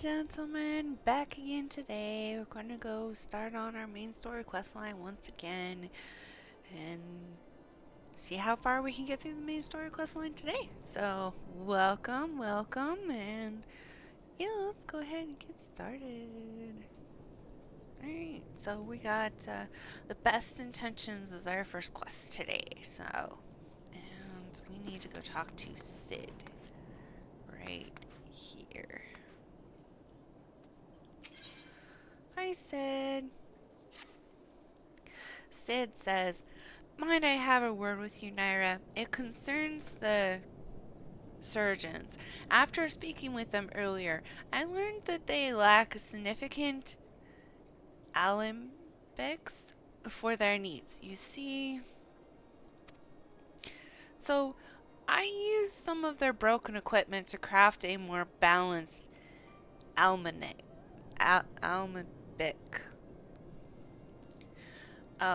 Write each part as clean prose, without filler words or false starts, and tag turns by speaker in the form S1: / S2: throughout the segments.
S1: gentlemen, back again today. We're going to go start on our main story questline once again and see how far we can get through the main story questline today. So, welcome, and yeah, let's go ahead and get started. Alright, so we got the best intentions as our first quest today. So, and we need to go talk to Sid right here. Hi, Sid. Sid says, "Might I have a word with you, Nyra? It concerns the surgeons. After speaking with them earlier, I learned that they lack significant alembics for their needs. You see, so I used some of their broken equipment to craft a more balanced alembic.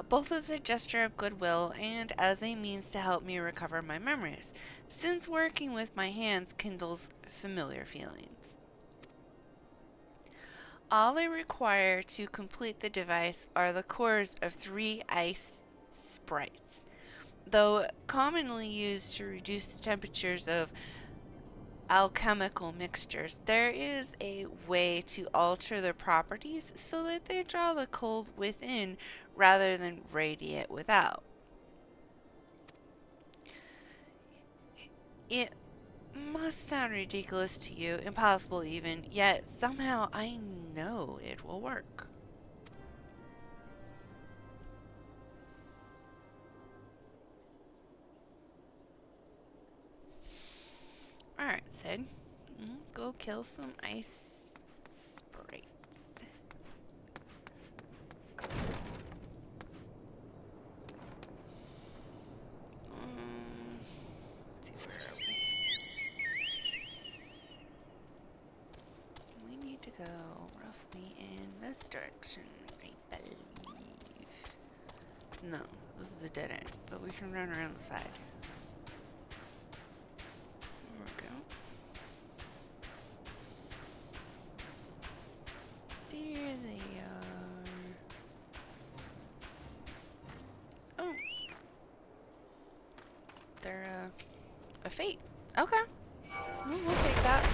S1: Both as a gesture of goodwill and as a means to help me recover my memories, since working with my hands kindles familiar feelings. All I require to complete the device are the cores of 3 ice sprites, though commonly used to reduce the temperatures of alchemical mixtures. There is a way to alter their properties so that they draw the cold within rather than radiate without. It must sound ridiculous to you, impossible even, yet somehow I know it will work." Alright, Sid. Let's go kill some ice sprites. Let's see, where are we? We need to go roughly in this direction, I believe. No, this is a dead end, but we can run around the side. There we go. There they are. Oh. They're a fate. Okay. We'll take that.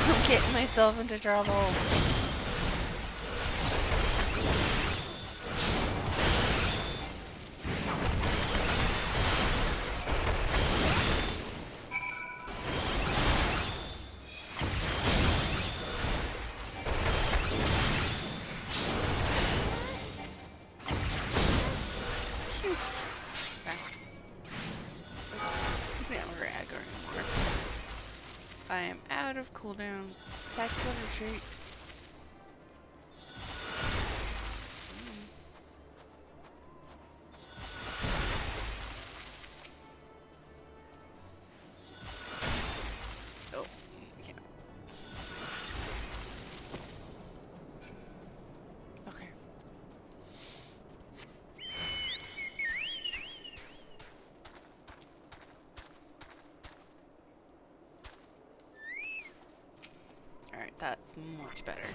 S1: I'm getting myself into trouble. I am out of cooldowns. Tactical retreat. Oh, yeah. Okay. Alright, that's much better.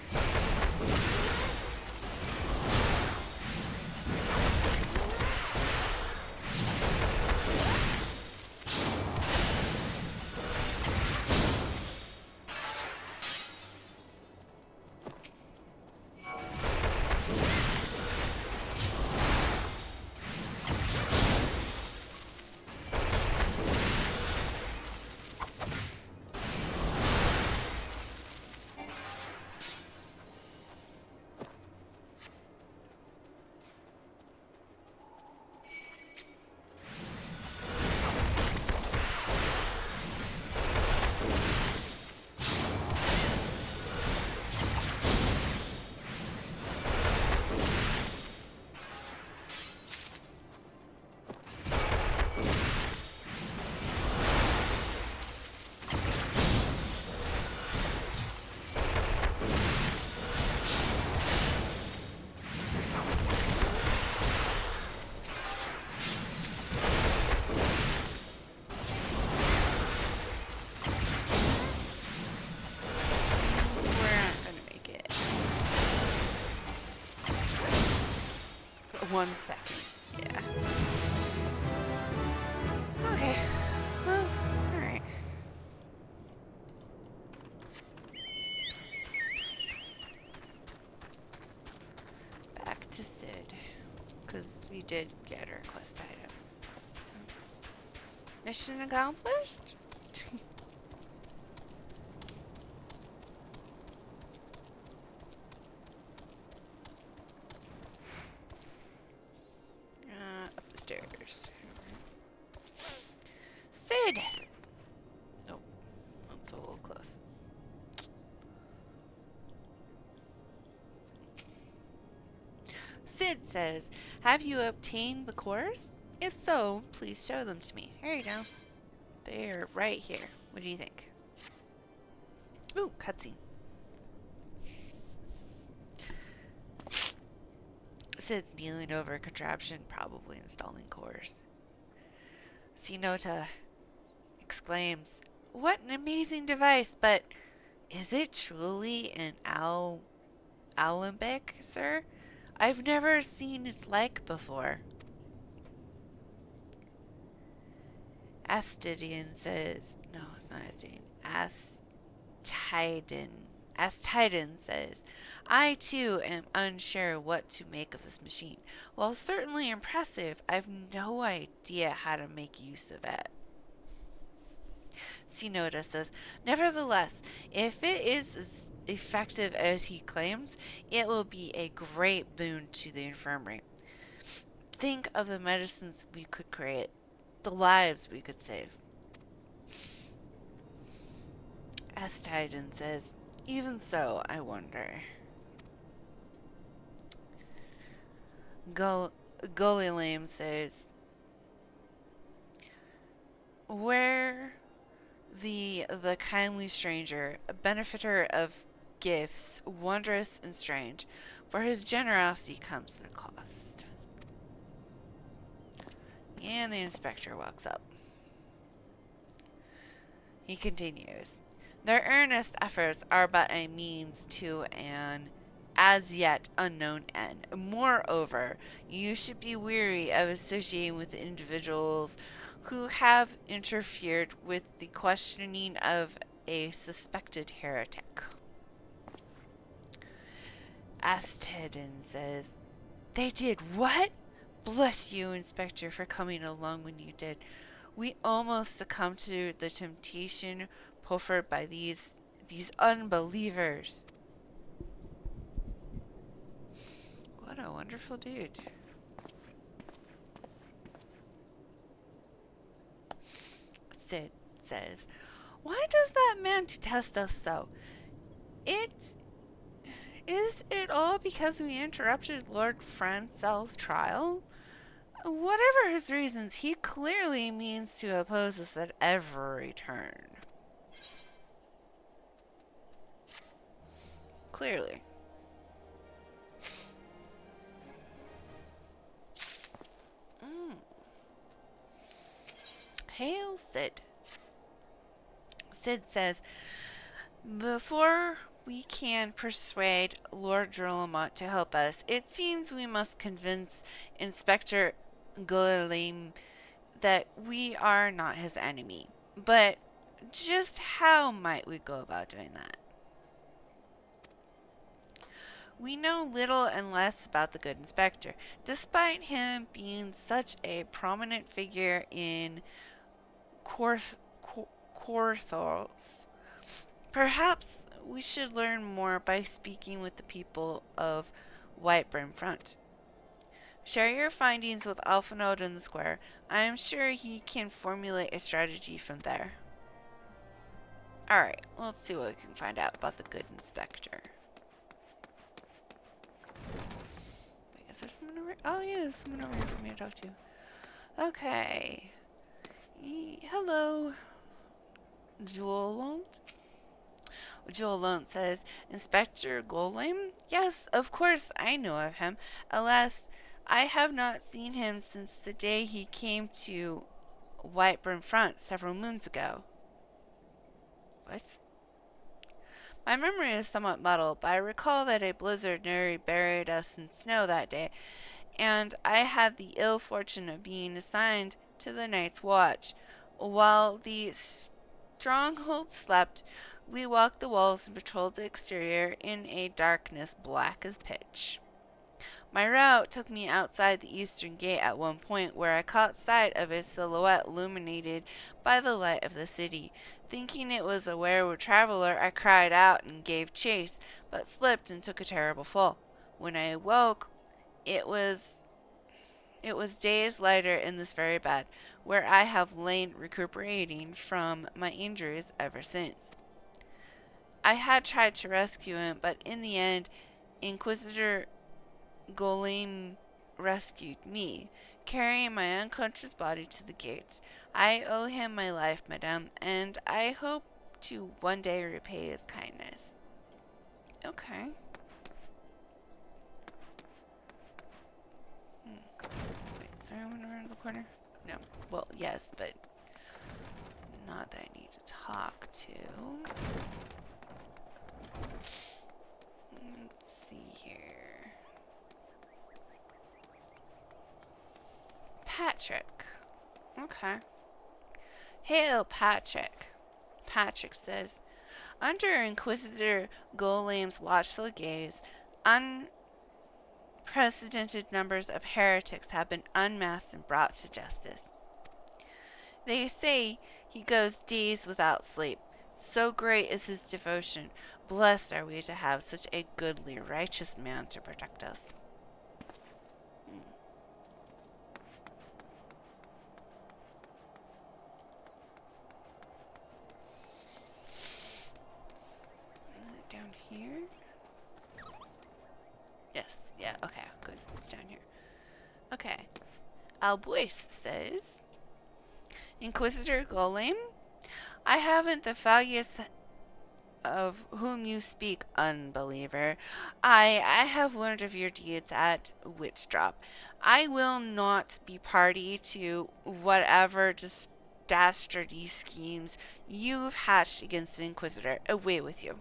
S1: 1 second. Yeah. Okay. Well, alright. Back to Sid. Because we did get our quest items. So, mission accomplished? Up the stairs. Sid! Nope. That's a little close. Sid says, have you obtained the cores? If so, please show them to me. Here you go. They're right here. What do you think? Ooh, cutscene. Sid's kneeling over a contraption, probably installing cores. Sinota exclaims, what an amazing device, but is it truly an alembic, sir? I've never seen its like before. Astidian says, no, it's not Astidian. Astidian says, I too am unsure what to make of this machine. While certainly impressive, I've no idea how to make use of it. Sinota says, nevertheless, if it is as effective as he claims, it will be a great boon to the infirmary. Think of the medicines we could create, the lives we could save. Astidian says, even so, I wonder. Golilame says, where the kindly stranger, a benefactor of gifts, wondrous and strange, for his generosity comes at a cost. And the inspector walks up. He continues, their earnest efforts are but a means to an as yet unknown end. Moreover, you should be wary of associating with individuals who have interfered with the questioning of a suspected heretic. Astedin says, they did what? Bless you, Inspector, for coming along when you did. We almost succumbed to the temptation proffered by these unbelievers. What a wonderful dude. Sid says, why does that man detest us so? Is it all because we interrupted Lord Francel's trial? Whatever his reasons, he clearly means to oppose us at every turn. Clearly. Hail Sid. Sid says, before we can persuade Lord Drolamont to help us, it seems we must convince Inspector Golem that we are not his enemy. But just how might we go about doing that? We know little and less about the good inspector, despite him being such a prominent figure in Corthos. Perhaps we should learn more by speaking with the people of Whiteburn Front. Share your findings with Alphanode in the square. I am sure he can formulate a strategy from there. Alright, let's see what we can find out about the good inspector. Wait, is there someone over here? Oh yeah, there's someone over here for me to talk to. Okay. Hello, Jewel Lone says, Inspector Golem? Yes, of course, I know of him. Alas, I have not seen him since the day he came to Whiteburn Front several moons ago. What? My memory is somewhat muddled, but I recall that a blizzard nearly buried us in snow that day, and I had the ill fortune of being assigned to the night's watch. While the stronghold slept, we walked the walls and patrolled the exterior in a darkness black as pitch. My route took me outside the eastern gate at one point, where I caught sight of a silhouette illuminated by the light of the city. Thinking it was a werewolf traveler, I cried out and gave chase, but slipped and took a terrible fall. When I awoke, it was days later in this very bed, where I have lain recuperating from my injuries ever since. I had tried to rescue him, but in the end, Inquisitor Golem rescued me, carrying my unconscious body to the gates. I owe him my life, madame, and I hope to one day repay his kindness. Okay. Wait, is there anyone around the corner? No. Well, yes, but not that I need to talk to. Let's see here. Patrick. Okay. Hail, Patrick. Patrick says, under Inquisitor Golem's watchful gaze, unprecedented numbers of heretics have been unmasked and brought to justice. They say he goes days without sleep. So great is his devotion. Blessed are we to have such a goodly, righteous man to protect us. Down here? Yes, yeah, okay, good. It's down here. Okay. Albois says, Inquisitor Golem, I haven't the faintest of whom you speak, unbeliever. I have learned of your deeds at Witchdrop. I will not be party to whatever dastardly schemes you've hatched against the Inquisitor. Away with you.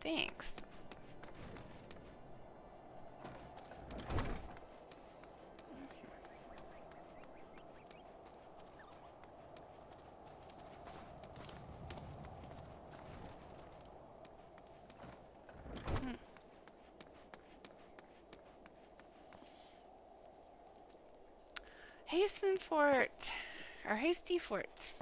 S1: Thanks. Hasty Fort.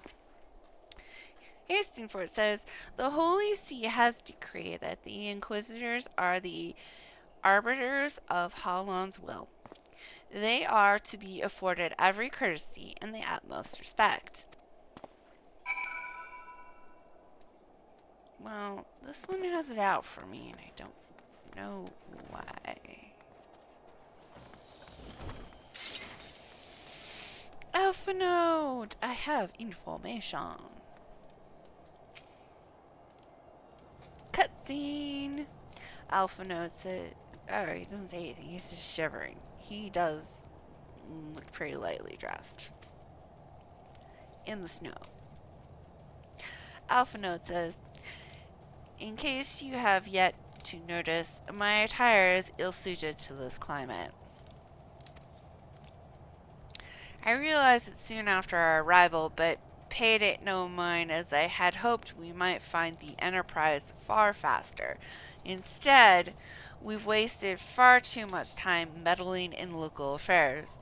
S1: Hastingford says, the Holy See has decreed that the Inquisitors are the arbiters of Halon's will. They are to be afforded every courtesy and the utmost respect. Well, this one has it out for me, and I don't know why. Alpha Node! I have information. Cutscene! Alpha Node said, oh, he doesn't say anything, he's just shivering. He does look pretty lightly dressed. In the snow. Alpha Node says, in case you have yet to notice, my attire is ill-suited to this climate. I realized it soon after our arrival, but paid it no mind, as I had hoped we might find the Enterprise far faster. Instead, we've wasted far too much time meddling in local affairs.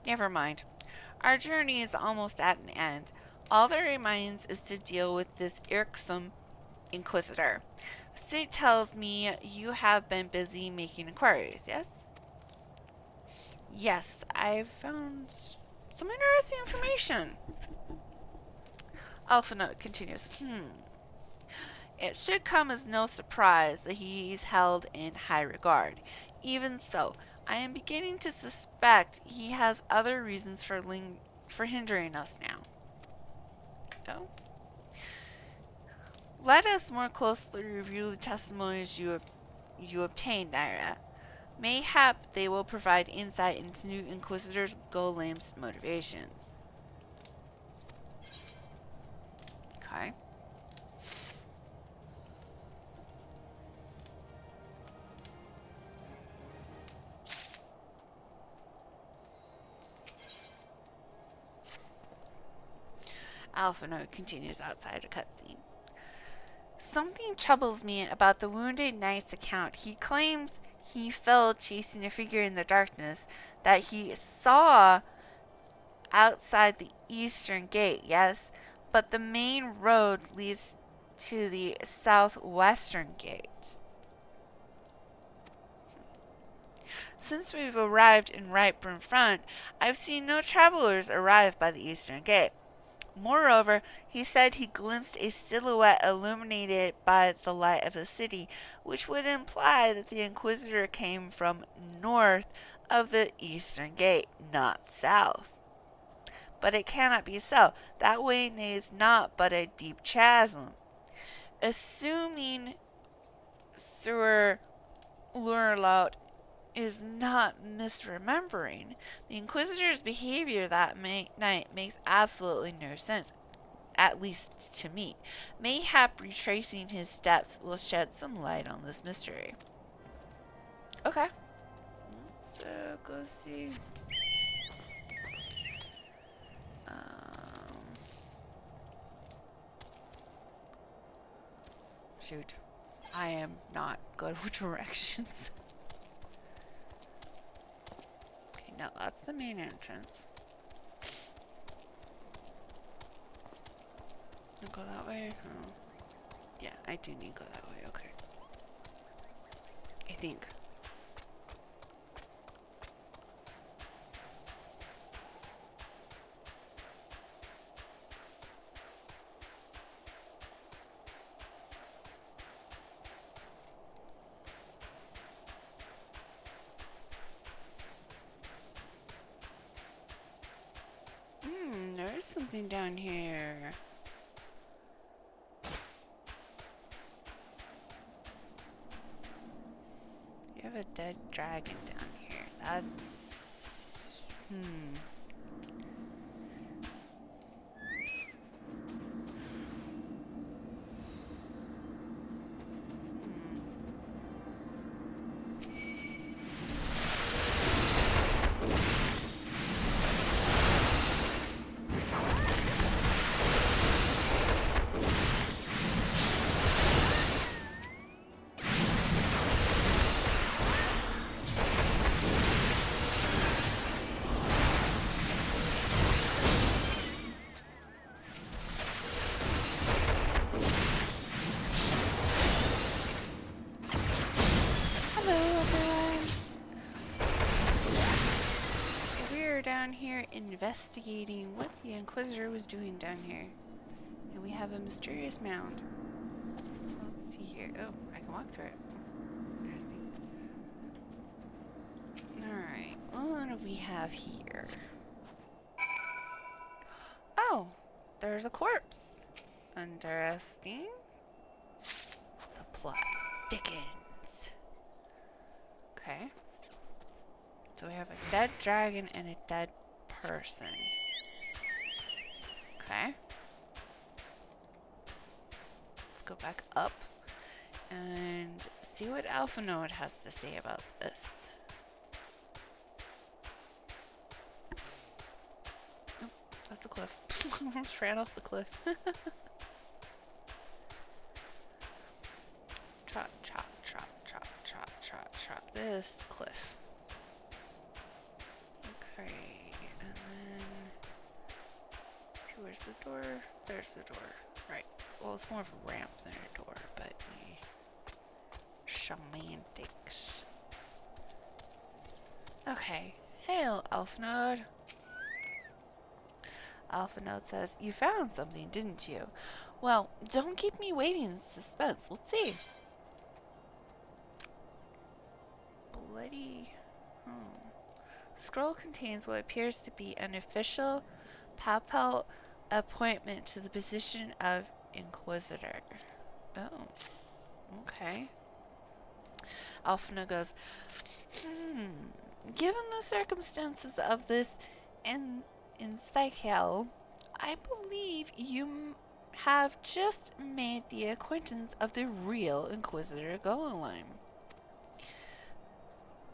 S1: Never mind. Our journey is almost at an end. All that remains is to deal with this irksome Inquisitor. Sid tells me you have been busy making inquiries, yes? Yes, I've found some interesting information. Alpha Note continues. It should come as no surprise that he's held in high regard. Even so, I am beginning to suspect he has other reasons for hindering us now. Oh? Let us more closely review the testimonies you obtained, Nyra. Mayhap they will provide insight into Inquisitor Golem's motivations. Okay. Alphinaud continues outside a cutscene. Something troubles me about the Wounded Knight's account. He claims he fell chasing a figure in the darkness that he saw outside the eastern gate, yes, but the main road leads to the southwestern gate. Since we've arrived in Reborn front, I've seen no travelers arrive by the eastern gate. Moreover, he said he glimpsed a silhouette illuminated by the light of the city, which would imply that the Inquisitor came from north of the eastern gate, not south. But it cannot be so. That way is not but a deep chasm. Assuming Sir Lurlaut is not misremembering, the Inquisitor's behavior that night makes absolutely no sense, at least to me. Mayhap retracing his steps will shed some light on this mystery. Okay. Let's go see. Shoot. I am not good with directions. Okay, no, that's the main entrance. I'll go that way? Oh. Yeah, I do need to go that way, okay. I think. There's something down here. You have a dead dragon down here. That's... down here investigating what the Inquisitor was doing down here. And we have a mysterious mound. So let's see here. Oh, I can walk through it. Interesting. Alright, what do we have here? Oh, there's a corpse. Interesting. The plot thickens. Okay. So we have a dead dragon and a dead person. Okay. Let's go back up and see what Alphinaud has to say about this. Oh, that's a cliff. Almost ran off the cliff. Trot, trot, trot, trot, trot, trot, trot. This cliff. Okay, and then where's the door? There's the door. Right. Well, it's more of a ramp than a door, but semantics. Okay. Hail, Alphinaud. Alphinaud says, "You found something, didn't you? Well, don't keep me waiting in suspense. Let's see." Bloody... The scroll contains what appears to be an official papal appointment to the position of Inquisitor. Oh, okay. Alphinaud goes, Given the circumstances of this encyclical, I believe you have just made the acquaintance of the real Inquisitor Goleim.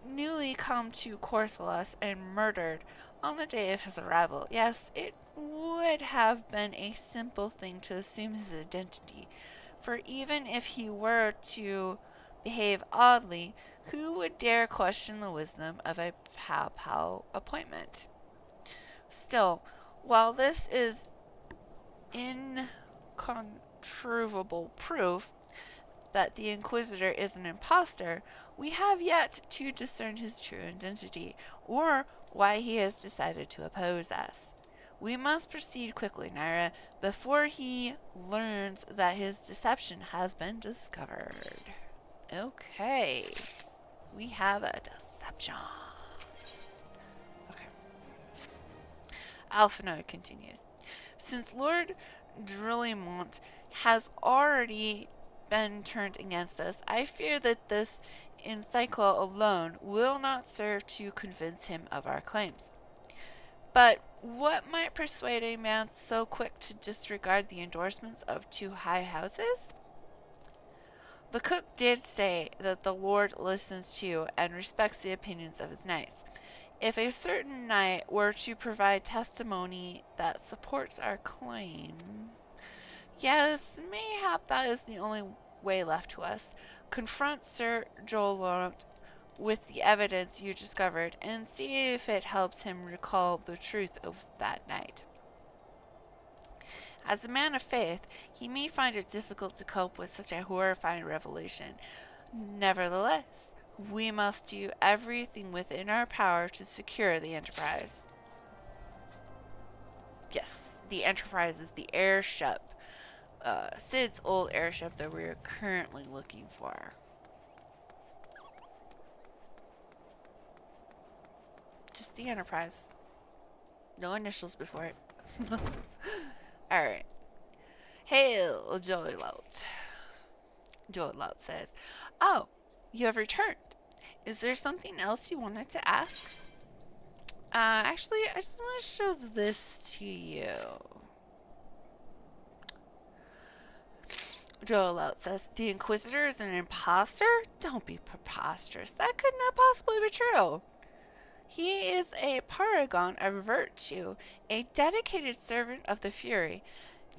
S1: Newly come to Corthalas and murdered On the day of his arrival, yes, it would have been a simple thing to assume his identity, for even if he were to behave oddly, who would dare question the wisdom of a pow appointment? Still, while this is incontrovertible proof that the Inquisitor is an impostor, we have yet to discern his true identity, or why he has decided to oppose us. We must proceed quickly, Nyra, before he learns that his deception has been discovered. Okay. We have a deception. Okay. Alphinaud continues. Since Lord Drillimont has already been turned against us, I fear that this encyclo alone will not serve to convince him of our claims. But what might persuade a man so quick to disregard the endorsements of two high houses? The cook did say that the Lord listens to and respects the opinions of his knights. If a certain knight were to provide testimony that supports our claim, yes, mayhap that is the only way left to us. Confront Sir Jolont with the evidence you discovered and see if it helps him recall the truth of that night. As a man of faith, he may find it difficult to cope with such a horrifying revelation. Nevertheless, we must do everything within our power to secure the Enterprise. Yes, the Enterprise is the airship. Sid's old airship that we are currently looking for. Just the Enterprise. No initials before it. Alright. Hail, Joylout. Joylout says, "Oh, you have returned. Is there something else you wanted to ask?" Actually, I just want to show this to you. Joylout says, "The Inquisitor is an imposter? Don't be preposterous. That could not possibly be true. He is a paragon of virtue, a dedicated servant of the Fury.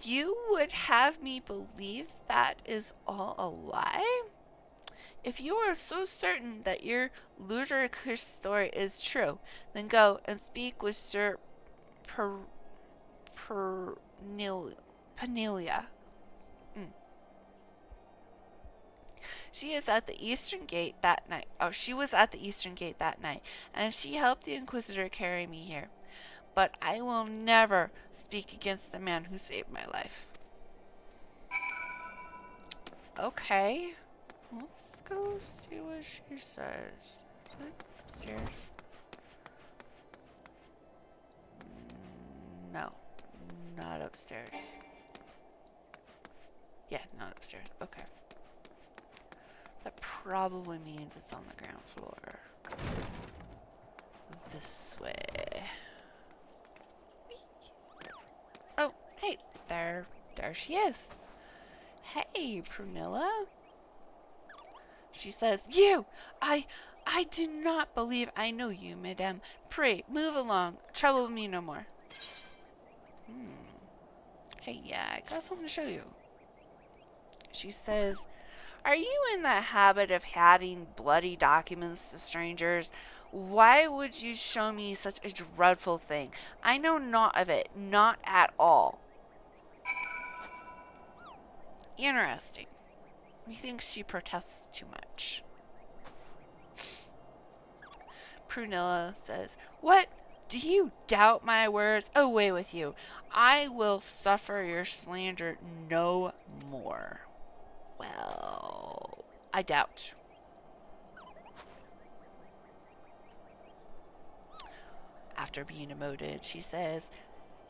S1: You would have me believe that is all a lie? If you are so certain that your ludicrous story is true, then go and speak with Sir Panelia. She is at the Eastern Gate that night. Oh, she was at the Eastern Gate that night, and she helped the Inquisitor carry me here. But I will never speak against the man who saved my life." Okay. Let's go see what she says. Upstairs? No. Not upstairs. Yeah, not upstairs. Okay. That probably means it's on the ground floor. This way. Oh, hey, there she is. "Hey, Prunilla." She says, "You! I do not believe I know you, madame. Pray, move along. Trouble me no more." Hey, yeah, I got something to show you. She says, "Are you in the habit of handing bloody documents to strangers? Why would you show me such a dreadful thing? I know naught of it, not at all." Interesting. Methinks she protests too much. Prunilla says, "What? Do you doubt my words? Away with you. I will suffer your slander no more." Well, I doubt. After being emoted, she says,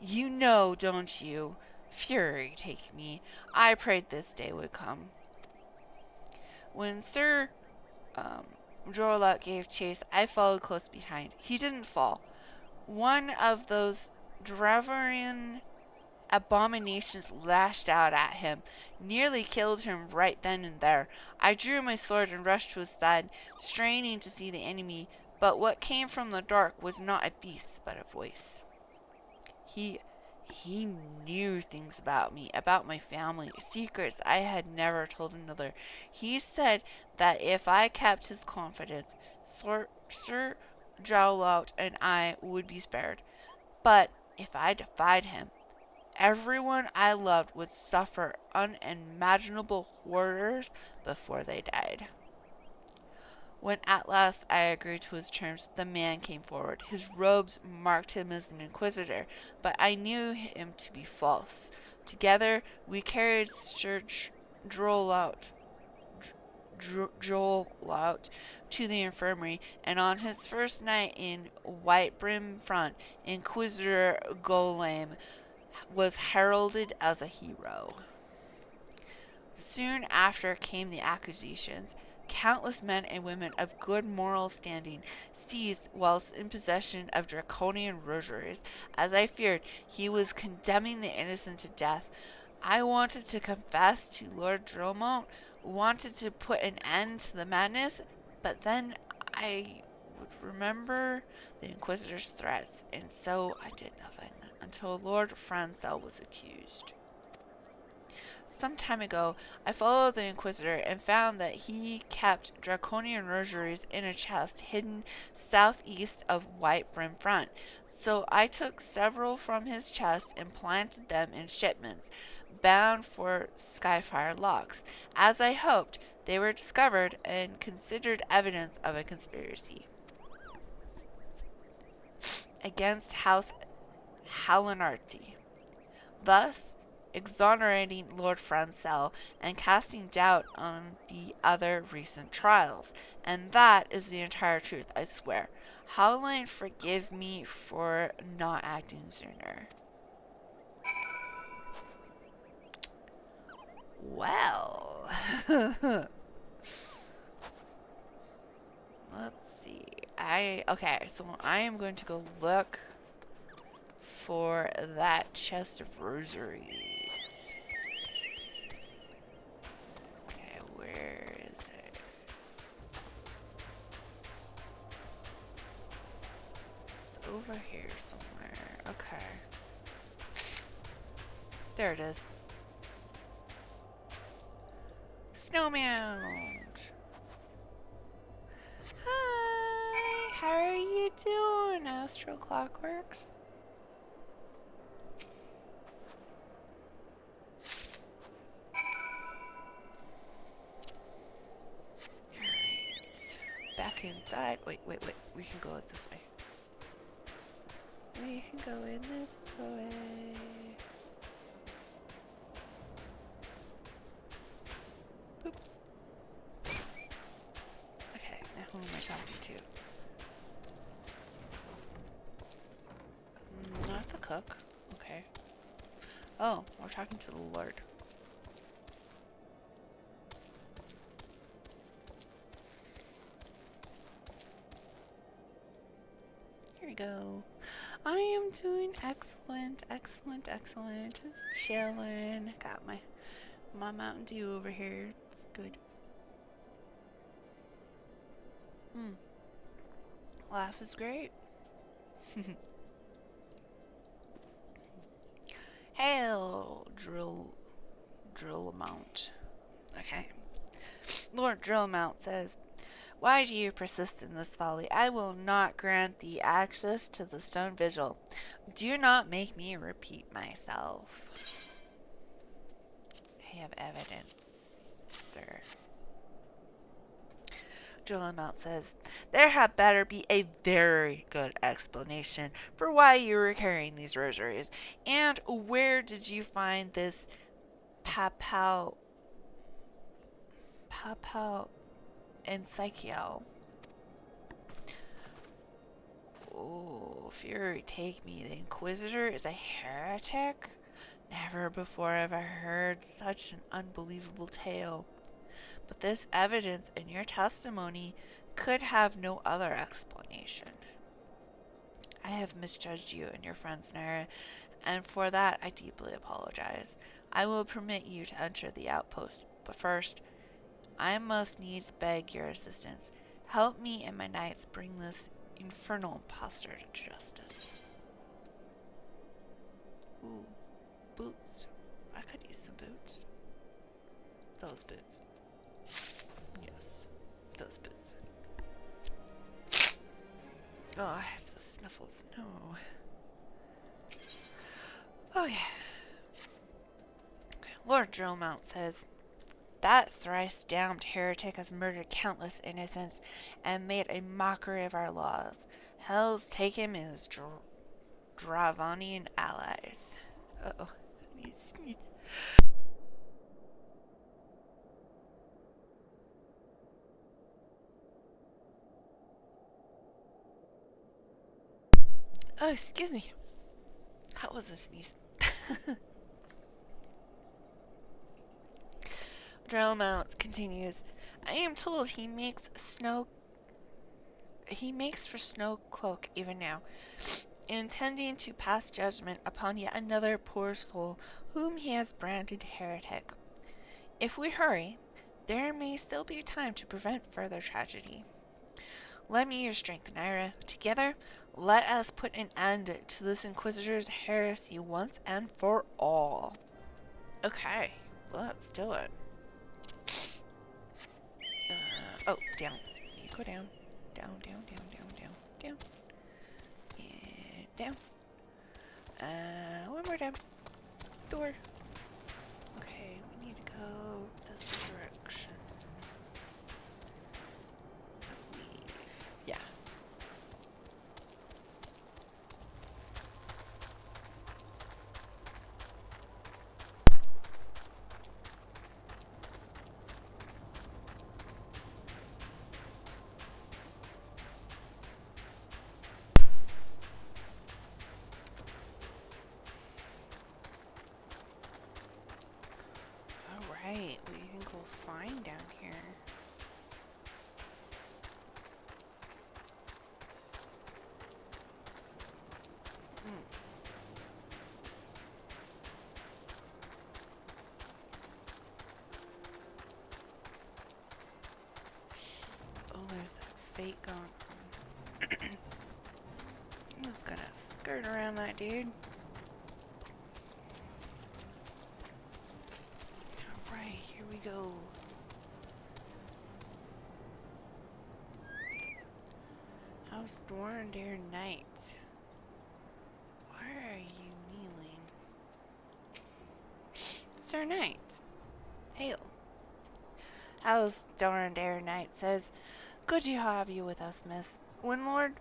S1: "You know, don't you? Fury take me. I prayed this day would come." When Sir Jorlot gave chase, I followed close behind. He didn't fall. One of those Dravarian abominations lashed out at him, nearly killed him right then and there. I drew my sword and rushed to his side, straining to see the enemy But what came from the dark was not a beast, but a voice. He he knew things about me, about my family, secrets I had never told another. He said that if I kept his confidence, Sir Jowlout and I would be spared. But if I defied him, everyone I loved would suffer unimaginable horrors before they died. When at last I agreed to his terms, the man came forward. His robes marked him as an inquisitor, but I knew him to be false. Together we carried Sir Droll out to the infirmary, and on his first night in White Brim Front, Inquisitor Golem was heralded as a hero. Soon after came the accusations. Countless men and women of good moral standing seized whilst in possession of draconian rosaries. As I feared, he was condemning the innocent to death. I wanted to confess to Lord Dromont, wanted to put an end to the madness, but then I would remember the Inquisitor's threats, and so I did nothing until Lord Francel was accused. Some time ago, I followed the Inquisitor and found that he kept draconian rosaries in a chest hidden southeast of White Brim Front. So I took several from his chest and planted them in shipments, bound for Skyfire Locks. As I hoped, they were discovered and considered evidence of a conspiracy against House Hallinarty, thus exonerating Lord Francel and casting doubt on the other recent trials. And that is the entire truth, I swear. Howline, forgive me for not acting sooner. Well, let's see. Okay, so I am going to go look for that chest of rosaries. Okay, where is it? It's over here somewhere. Okay. There it is. Snowman! Hi! How are you doing, Astro Clockworks? Alright. Back inside. Wait. We can go this way. We can go in this way. Boop. Okay, now who am I talking to? Not the cook. Okay. Oh, we're talking to the Lord. Here we go. I am doing excellent. Just chilling. Got my Mountain Dew over here. It's good. Laugh is great. Hail, drill amount. Okay. Lord Drillmount says, "Why do you persist in this folly? I will not grant thee access to the Stone Vigil. Do not make me repeat myself. I have evidence, sir." Drillmount says, "There had better be a very good explanation for why you were carrying these rosaries. And where did you find this papal and Psychiel?" Oh, fury take me. The Inquisitor is a heretic? Never before have I heard such an unbelievable tale. But this evidence in your testimony could have no other explanation. I have misjudged you and your friends, Nyra, and for that I deeply apologize. I will permit you to enter the outpost, but first, I must needs beg your assistance. Help me and my knights bring this infernal impostor to justice. Ooh, boots. I could use some boots. Those boots. Yes, those boots. Oh, I have the snuffles. No. Oh, yeah. Lord Drillmount says, that thrice-damned heretic has murdered countless innocents and made a mockery of our laws. Hell's take him and his Dravanian allies. Uh-oh. Oh, excuse me. That was a sneeze. Drillmount continues. I am told he makes for snow cloak even now, intending to pass judgment upon yet another poor soul whom he has branded heretic. If we hurry, there may still be time to prevent further tragedy. Lend me your strength, Nyra. Together, let us put an end to this Inquisitor's heresy once and for all. Okay, let's do it. Oh, down. You go down. Down, down, down, down, down, down. And down. One more down. Door. Okay, we need to go this direction. Yeah. Alright, what do you think we'll find down here? Oh, there's that fate going on. I'm just gonna skirt around that dude. Alright, here we go. How's Dorandare Knight? Why are you kneeling? Sir Knight, hail. How's Dorandare Knight says, good to have you with us, miss. When Lord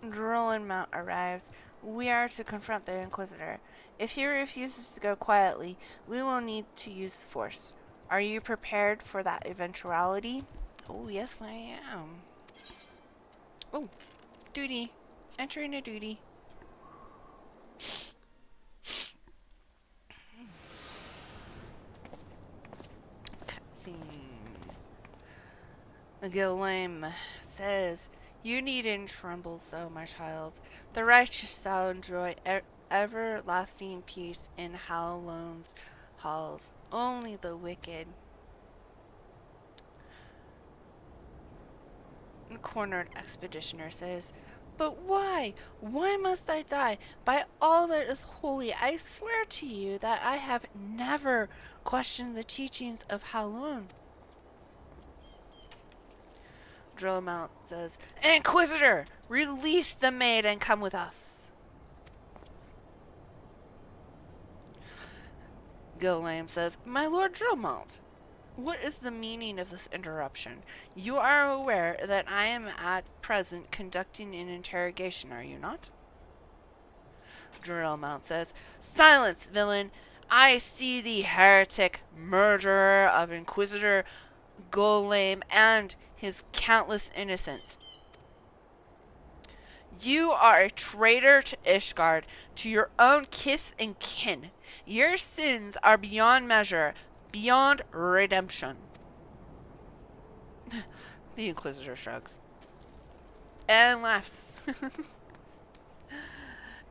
S1: Drillmount arrives, we are to confront the Inquisitor. If he refuses to go quietly, we will need to use force. Are you prepared for that eventuality? Oh, yes, I am. Oh, duty. Entering a duty. Cutscene. Gilliam says, you needn't tremble so, my child. The righteous shall enjoy everlasting peace in Hallow's halls. Only the wicked. The cornered expeditioner says, but why? Why must I die? By all that is holy, I swear to you that I have never questioned the teachings of Halloween. Drillmount says, Inquisitor, release the maid and come with us. Gilliam says, my Lord Drillmount, what is the meaning of this interruption? You are aware that I am at present conducting an interrogation, are you not? Drillmount says, silence, villain. I see the heretic, murderer of Inquisitor Golem and his countless innocents. You are a traitor to Ishgard, to your own kith and kin. Your sins are beyond measure, beyond redemption. The Inquisitor shrugs and laughs.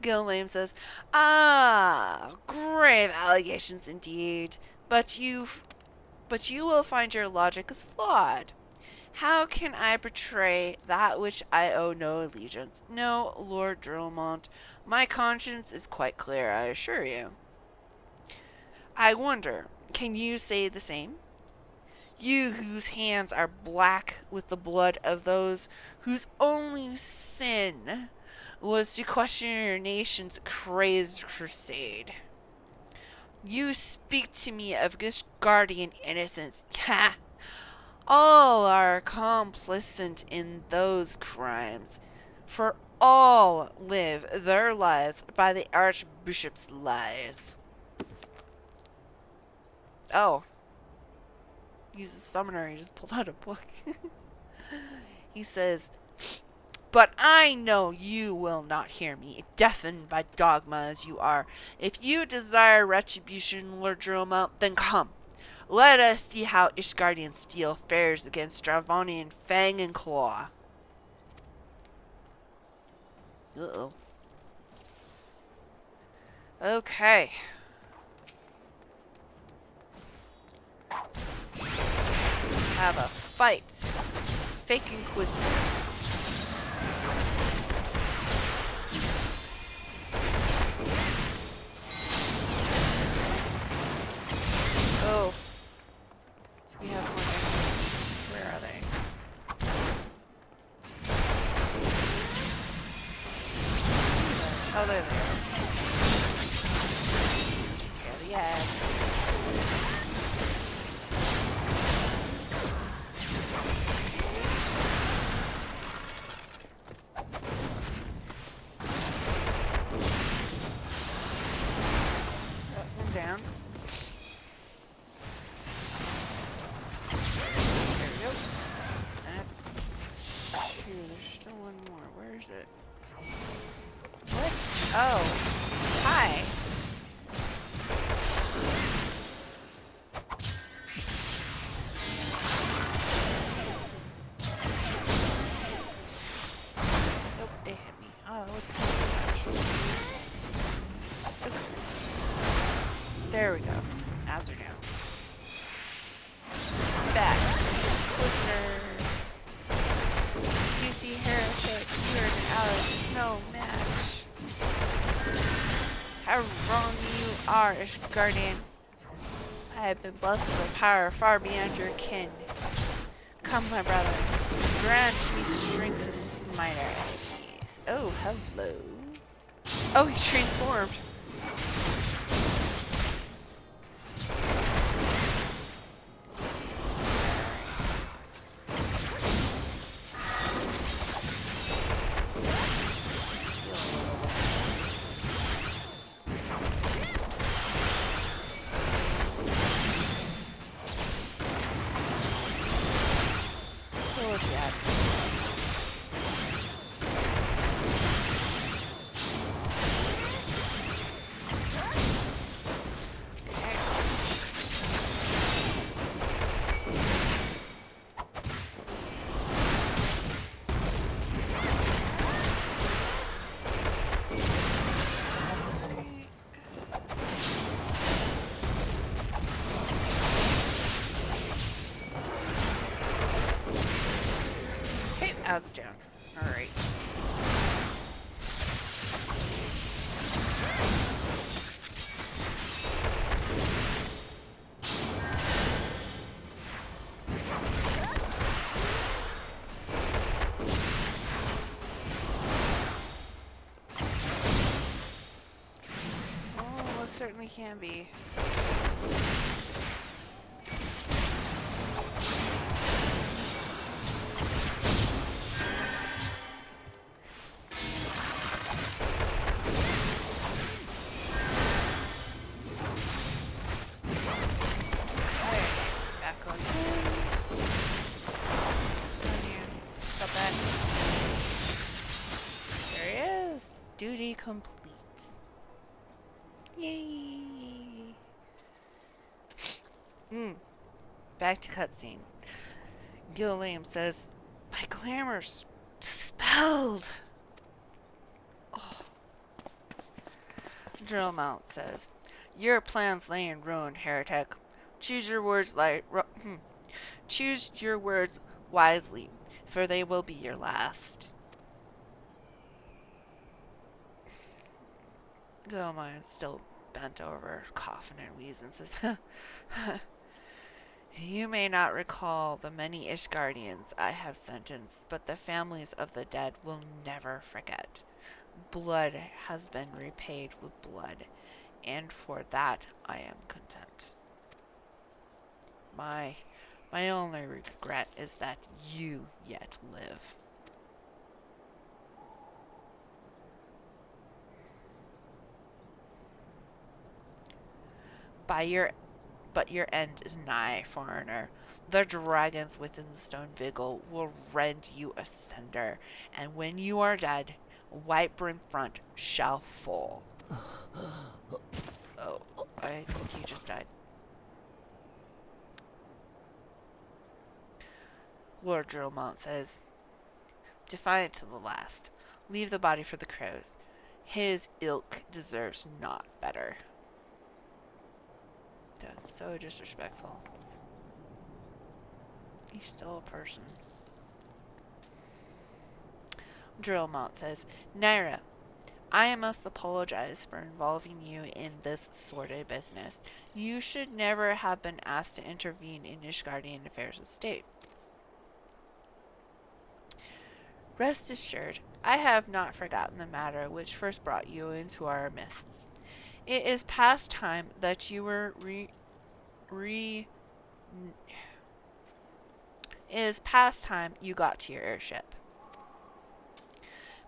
S1: Gilliam says, ah, grave allegations indeed, but you will find your logic is flawed.
S2: How can I betray that which I owe no allegiance? No, Lord Drillmont, my conscience is quite clear, I assure you. I wonder, can you say the same? You whose hands are black with the blood of those whose only sin was to question your nation's crazed crusade. You speak to me of guardian innocence. Ha! All are complicit in those crimes, for all live their lives by the Archbishop's lies. Oh, he's a summoner. He just pulled out a book. He says, but I know you will not hear me, deafened by dogma as you are. If you desire retribution, Lord Droma, then come. Let us see how Ishgardian steel fares against Stravonian fang and claw. Uh-oh. Okay. Have a fight. Fake Inquisitor. Oh. We have more enemies. Where are they? Oh, there they are. Let's take care of the ads. One down. There we go. That's two. There's still one more. Where is it? What? Oh. Hi. Nope, it hit me. Oh, what's okay. There we go. Ads are down. Back. Quicker. You see Heretic, you are an ally, no match. How wrong you are, Ishgardian. I have been blessed with a power far beyond your kin. Come, my brother. Grant me strength to smite our enemies. Oh, hello. Oh, he transformed. Out's down. Alright. Oh, it certainly can be. Duty complete. Yay! Back to cutscene. Gilliam says, my clamors dispelled. Oh. Drillmount says, your plans lay in ruin, Heretic. Choose your words wisely, for they will be your last. Delmine still bent over, coughing and wheezing, says, You may not recall the many Ishgardians I have sentenced, but the families of the dead will never forget. Blood has been repaid with blood, and for that I am content. My only regret is that you yet live. But your end is nigh, foreigner. The dragons within the Stone Vigil will rend you asunder, and when you are dead, Whitebrim Front shall fall. Oh, I think he just died. Lord Drillmont says, defiant to the last, leave the body for the crows. His ilk deserves not better. That's so disrespectful. He's still a person. Drillmont says, Nyra, I must apologize for involving you in this sordid business. You should never have been asked to intervene in Ishgardian affairs of state. Rest assured, I have not forgotten the matter which first brought you into our midst. It is past time that you were It is past time you got to your airship.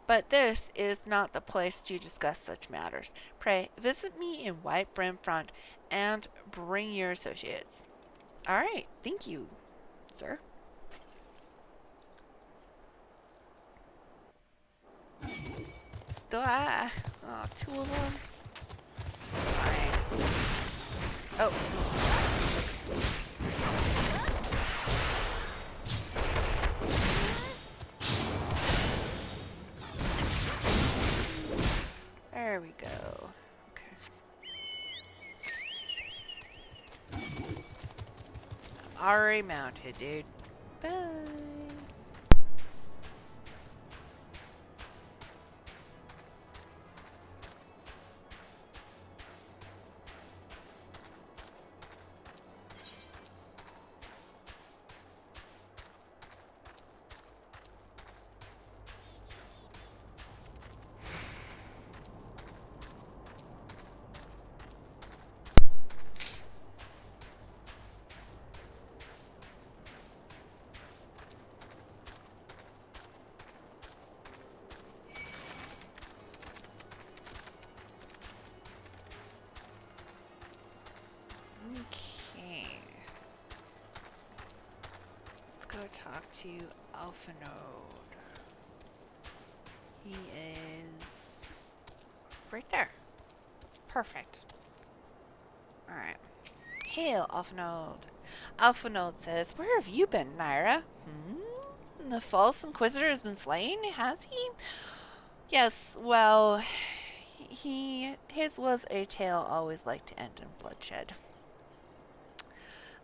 S2: But this is not the place to discuss such matters. Pray, visit me in Whitebrim Front and bring your associates. All right, thank you, sir. Oh, two of them. Fine. Oh. There we go. Okay. I'm already mounted, dude. Bye. Okay. Let's go talk to Alphanode. He is right there. Perfect. Alright. Hail, Alphanode. Alphanode says, Where have you been, Nyra? The false Inquisitor has been slain, has he? Yes, well, his was a tale always like to end in bloodshed.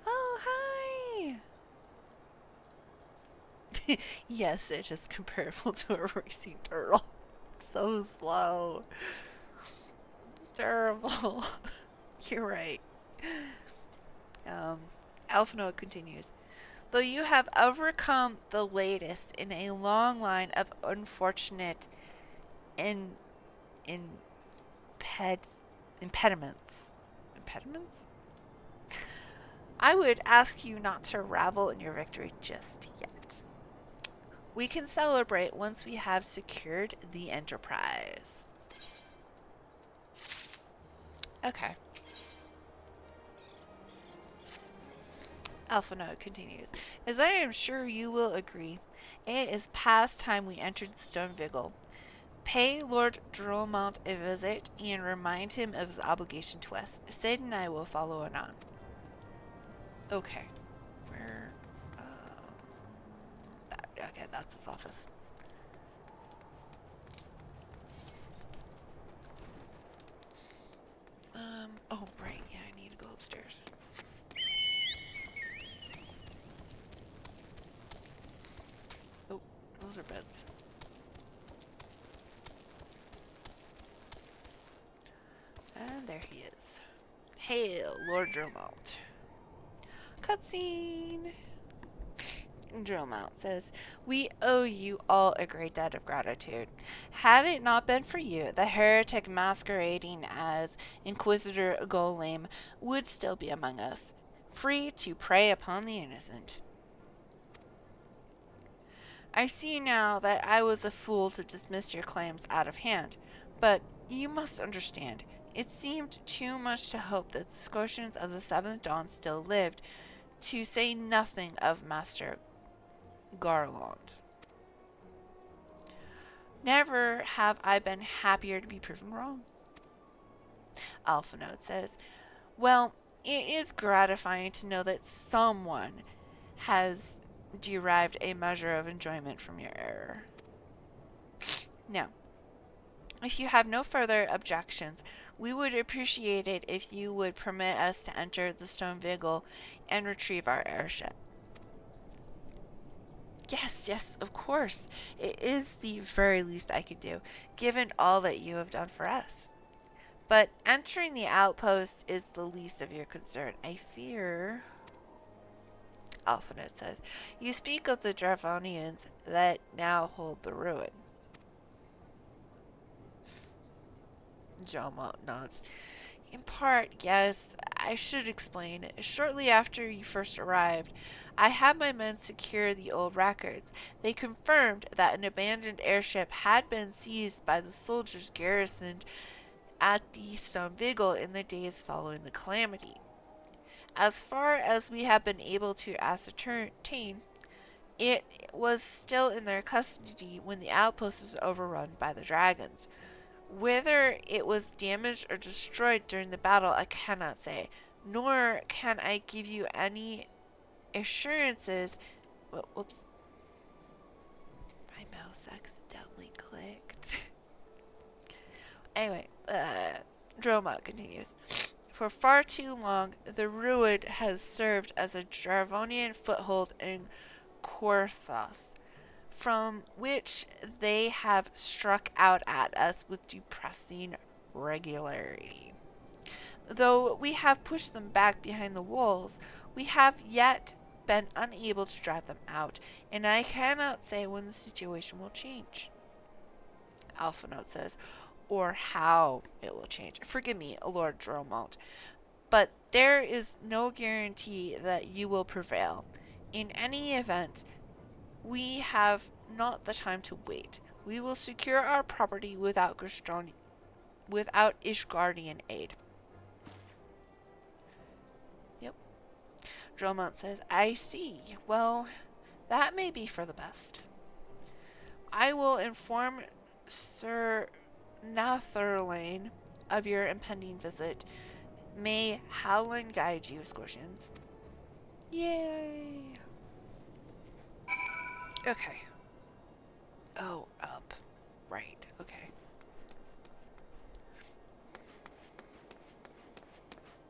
S2: Oh, hi! Yes, it is comparable to a racing turtle. So slow. It's terrible. You're right. Alphino continues. Though you have overcome the latest in a long line of unfortunate impediments. Impediments? I would ask you not to revel in your victory just yet. We can celebrate once we have secured the Enterprise. Okay. Alphanode continues. As I am sure you will agree, it is past time we entered the Stone Vigil. Pay Lord Drillmont a visit and remind him of his obligation to us. Sid and I will follow anon. Okay. Where? Okay, that's his office. Oh, right. Yeah, I need to go upstairs. are beds. And there he is. Hail, Lord Drillmount. Cutscene. Drillmount says, "We owe you all a great debt of gratitude. Had it not been for you, the heretic masquerading as Inquisitor Golem would still be among us, free to prey upon the innocent. I see now that I was a fool to dismiss your claims out of hand, but you must understand, it seemed too much to hope that the Scotians of the Seventh Dawn still lived, to say nothing of Master Garland. Never have I been happier to be proven wrong." Alpha Note says, "Well, it is gratifying to know that someone has derived a measure of enjoyment from your error. Now, if you have no further objections, we would appreciate it if you would permit us to enter the Stone Vigil and retrieve our airship." Yes, of course. It is the very least I could do, given all that you have done for us. But entering the outpost is the least of your concern. I fear, Alphanet says, "you speak of the Dravonians that now hold the ruin." Jomot nods. "In part, yes. I should explain. Shortly after you first arrived, I had my men secure the old records. They confirmed that an abandoned airship had been seized by the soldiers garrisoned at the Stone Vigil in the days following the calamity. As far as we have been able to ascertain, it was still in their custody when the outpost was overrun by the dragons. Whether it was damaged or destroyed during the battle, I cannot say, nor can I give you any assurances." Whoops. My mouse accidentally clicked. Anyway, Droma continues. "For far too long, the Ruid has served as a Dravonian foothold in Korthos, from which they have struck out at us with depressing regularity. Though we have pushed them back behind the walls, we have yet been unable to drive them out, and I cannot say when the situation will change." Alpha Note says, "or how it will change. Forgive me, Lord Dromont, but there is no guarantee that you will prevail. In any event, we have not the time to wait. We will secure our property without Ishgardian aid." Yep. Dromont says, "I see. Well, that may be for the best. I will inform Sir Natherlane of your impending visit. May Howland guide you, Squishins." Yay! Okay. Oh, up. Right, okay.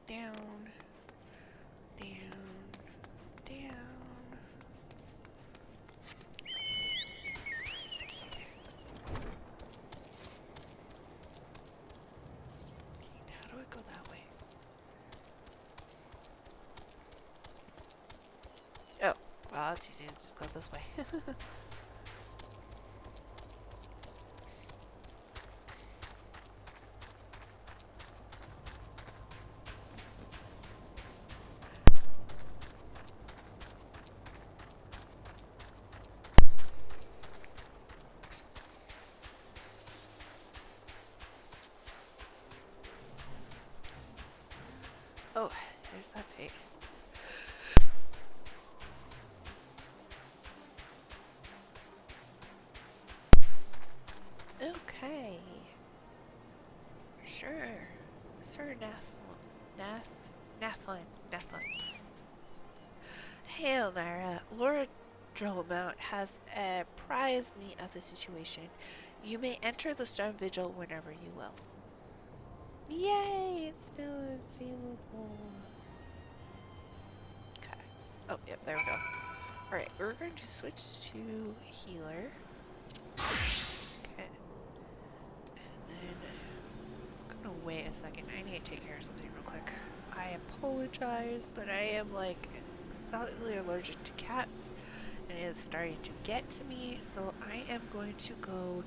S2: Down. Down. Down. How do I go that way? Oh, well, it's easy. Let's just go this way. Oh, there's that pig. Okay. Sure. Sir Nathlin. Hail, Nyra. Lord Dromount has apprised me of the situation. You may enter the Stone Vigil whenever you will. Yay! It's now available. Okay. Oh, yep, there we go. Alright, we're going to switch to healer.
S1: Okay. And then I'm gonna wait a second. I need to take care of something real quick. I apologize, but I am like slightly allergic to cats and it is starting to get to me, so I am going to go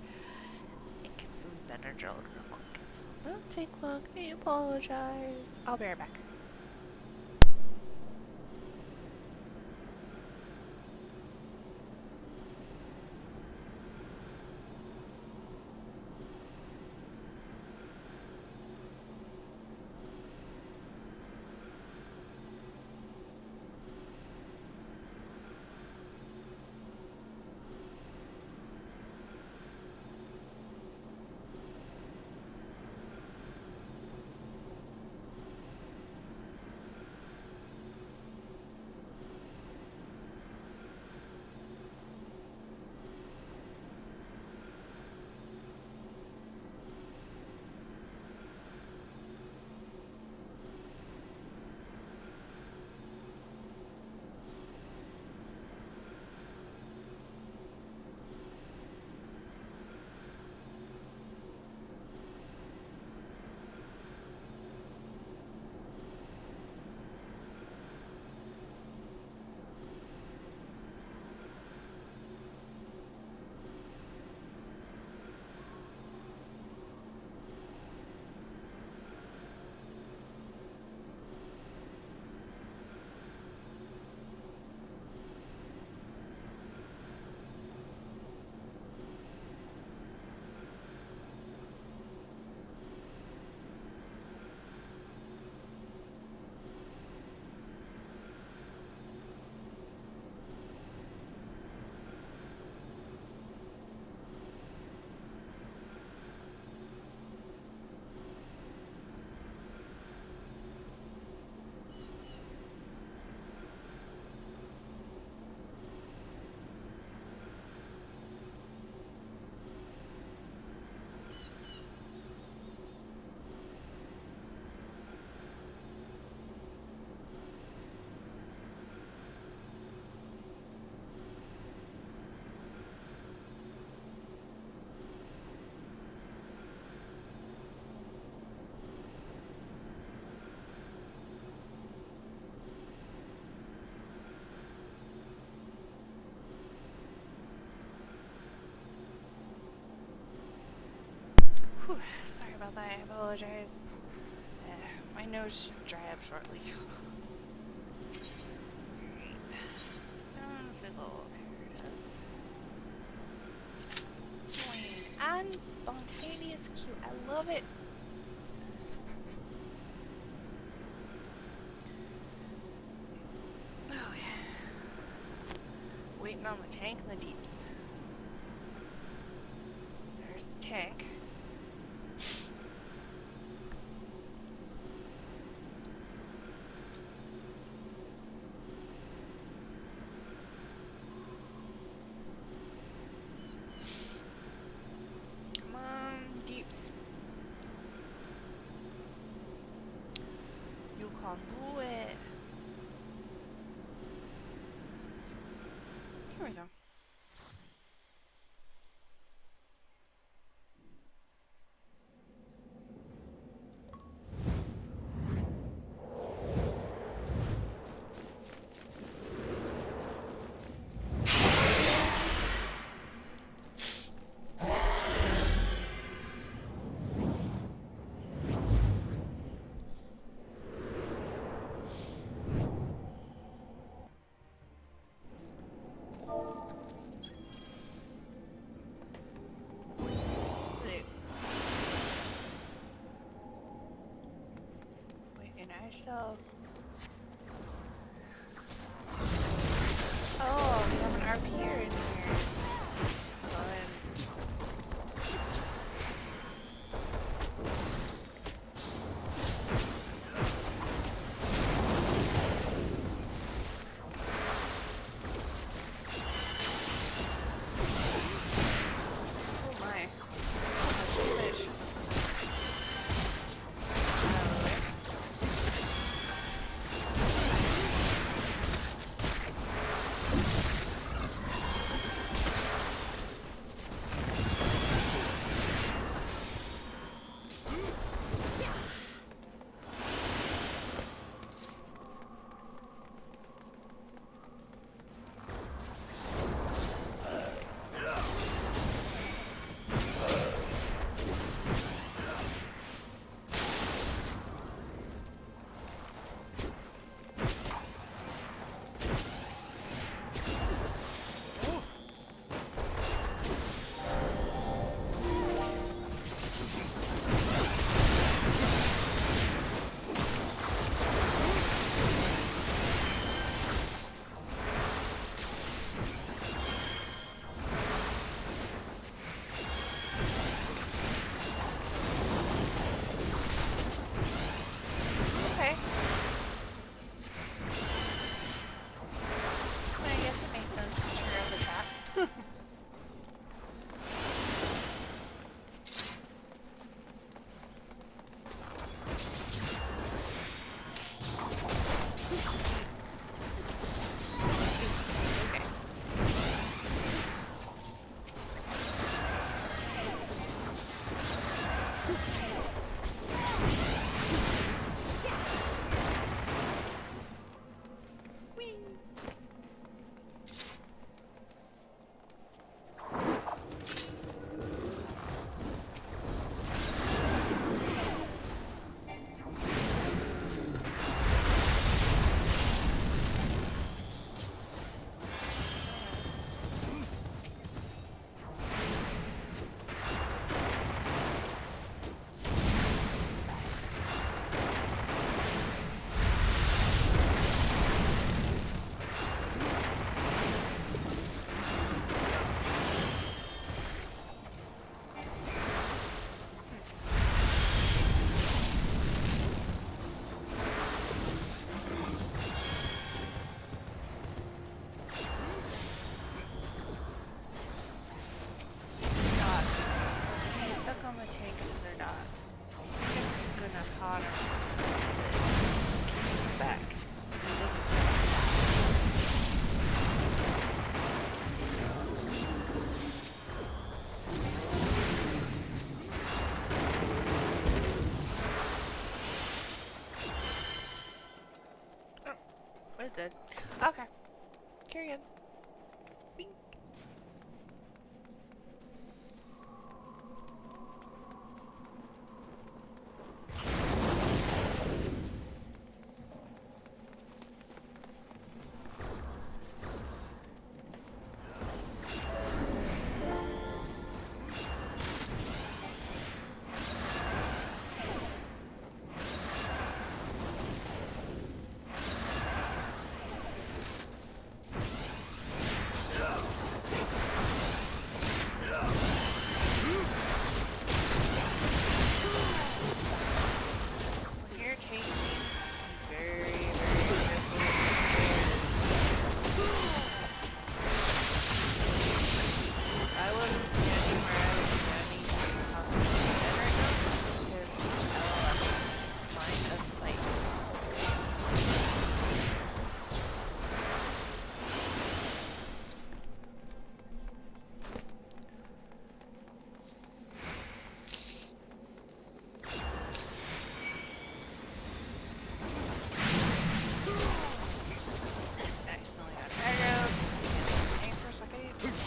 S1: and get some Benadryl real quick. So don't take long. I apologize. I'll be right back. Whew, sorry about that. I apologize. My nose should dry up shortly. Alright. Stone Vigil. There it is. Plain and spontaneous cute. I love it. Oh yeah. Waiting on the tank in the deeps. There's the tank. Do it. Here we go. So, oh, we have an RPer in here. Oh my. Understood. Okay. Carry on. Bing. When you're taking very, very careful. I wasn't standing where I was standing in the house in my head right now because LLS line of sight. Nice, only got aggro. Aim for a second. Oops.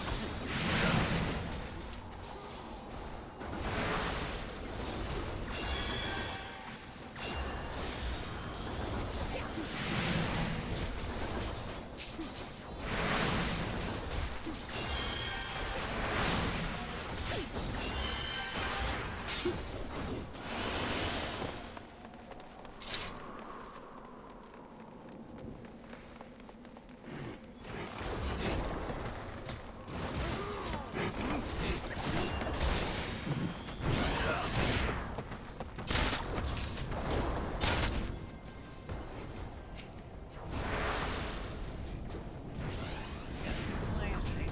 S1: Line of sight.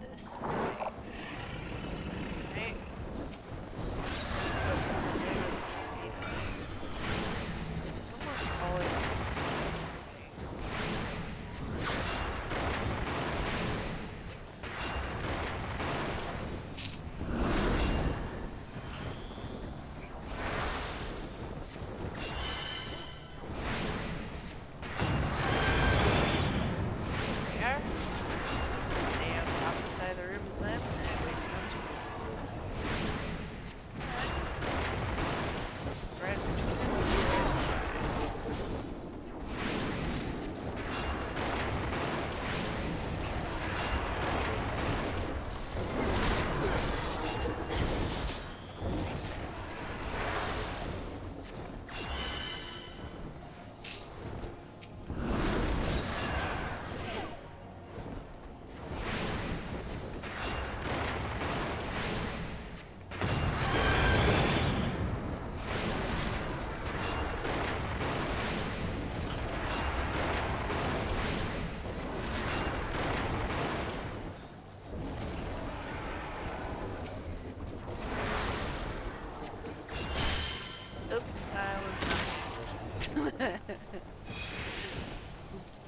S1: This side. This side. This side. Almost always this They are. Just gonna stay on the opposite side of the room as them and wait for them to move. Right between them two Oop, I was not. Oops.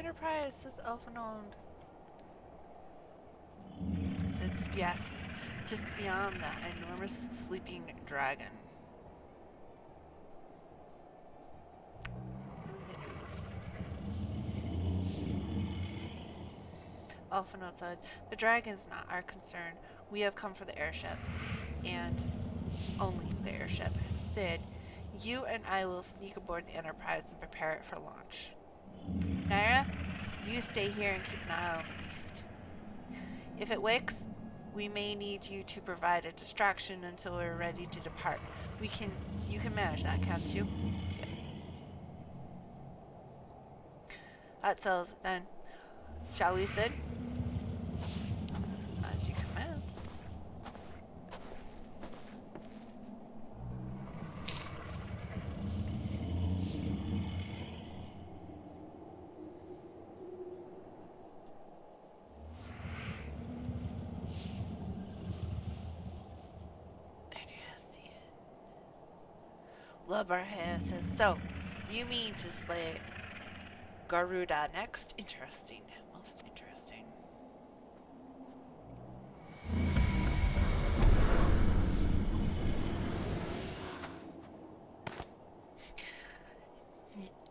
S2: Enterprise, says Elfenond. It says yes, just beyond that enormous sleeping dragon. Elfenond said, the dragon's not our concern. We have come for the airship. And only the airship. Sid, you and I will sneak aboard the Enterprise and prepare it for launch. Nyra, you stay here and keep an eye on the beast. If it wakes, we may need you to provide a distraction until we're ready to depart. You can manage that, can't you? Yeah. That settles it then. Shall we, Sid? As you command. Labarhea says, so, you mean to slay Garuda next? Interesting. Most interesting.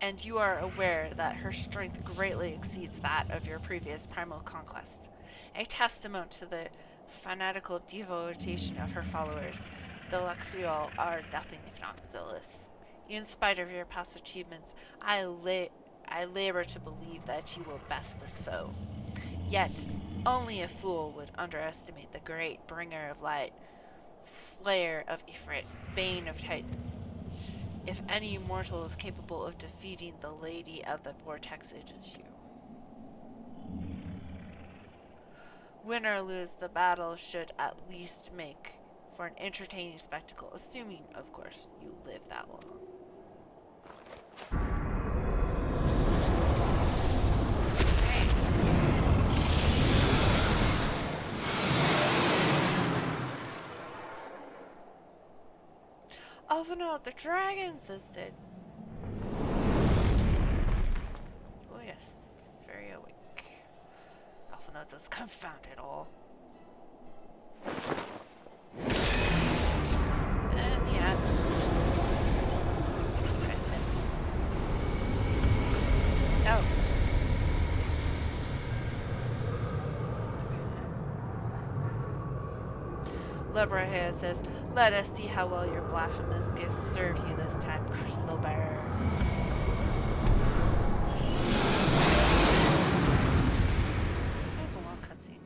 S2: And you are aware that her strength greatly exceeds that of your previous primal conquests. A testament to the fanatical devotion of her followers, the Luxiol are nothing if not zealous. In spite of your past achievements, I labor to believe that you will best this foe. Yet, only a fool would underestimate the great bringer of light, slayer of Ifrit, bane of Titan. If any mortal is capable of defeating the Lady of the Vortex, it is you. Win or lose, the battle should at least make for an entertaining spectacle, assuming, of course, you live that long. Elfenord, the dragon, says Sid. Oh yes, it is very awake. Elfenord says, confound it all. And the acid I missed. Oh. Labrahea says, let us see how well your blasphemous gifts serve you this time, Crystal Bearer. That was a long cutscene.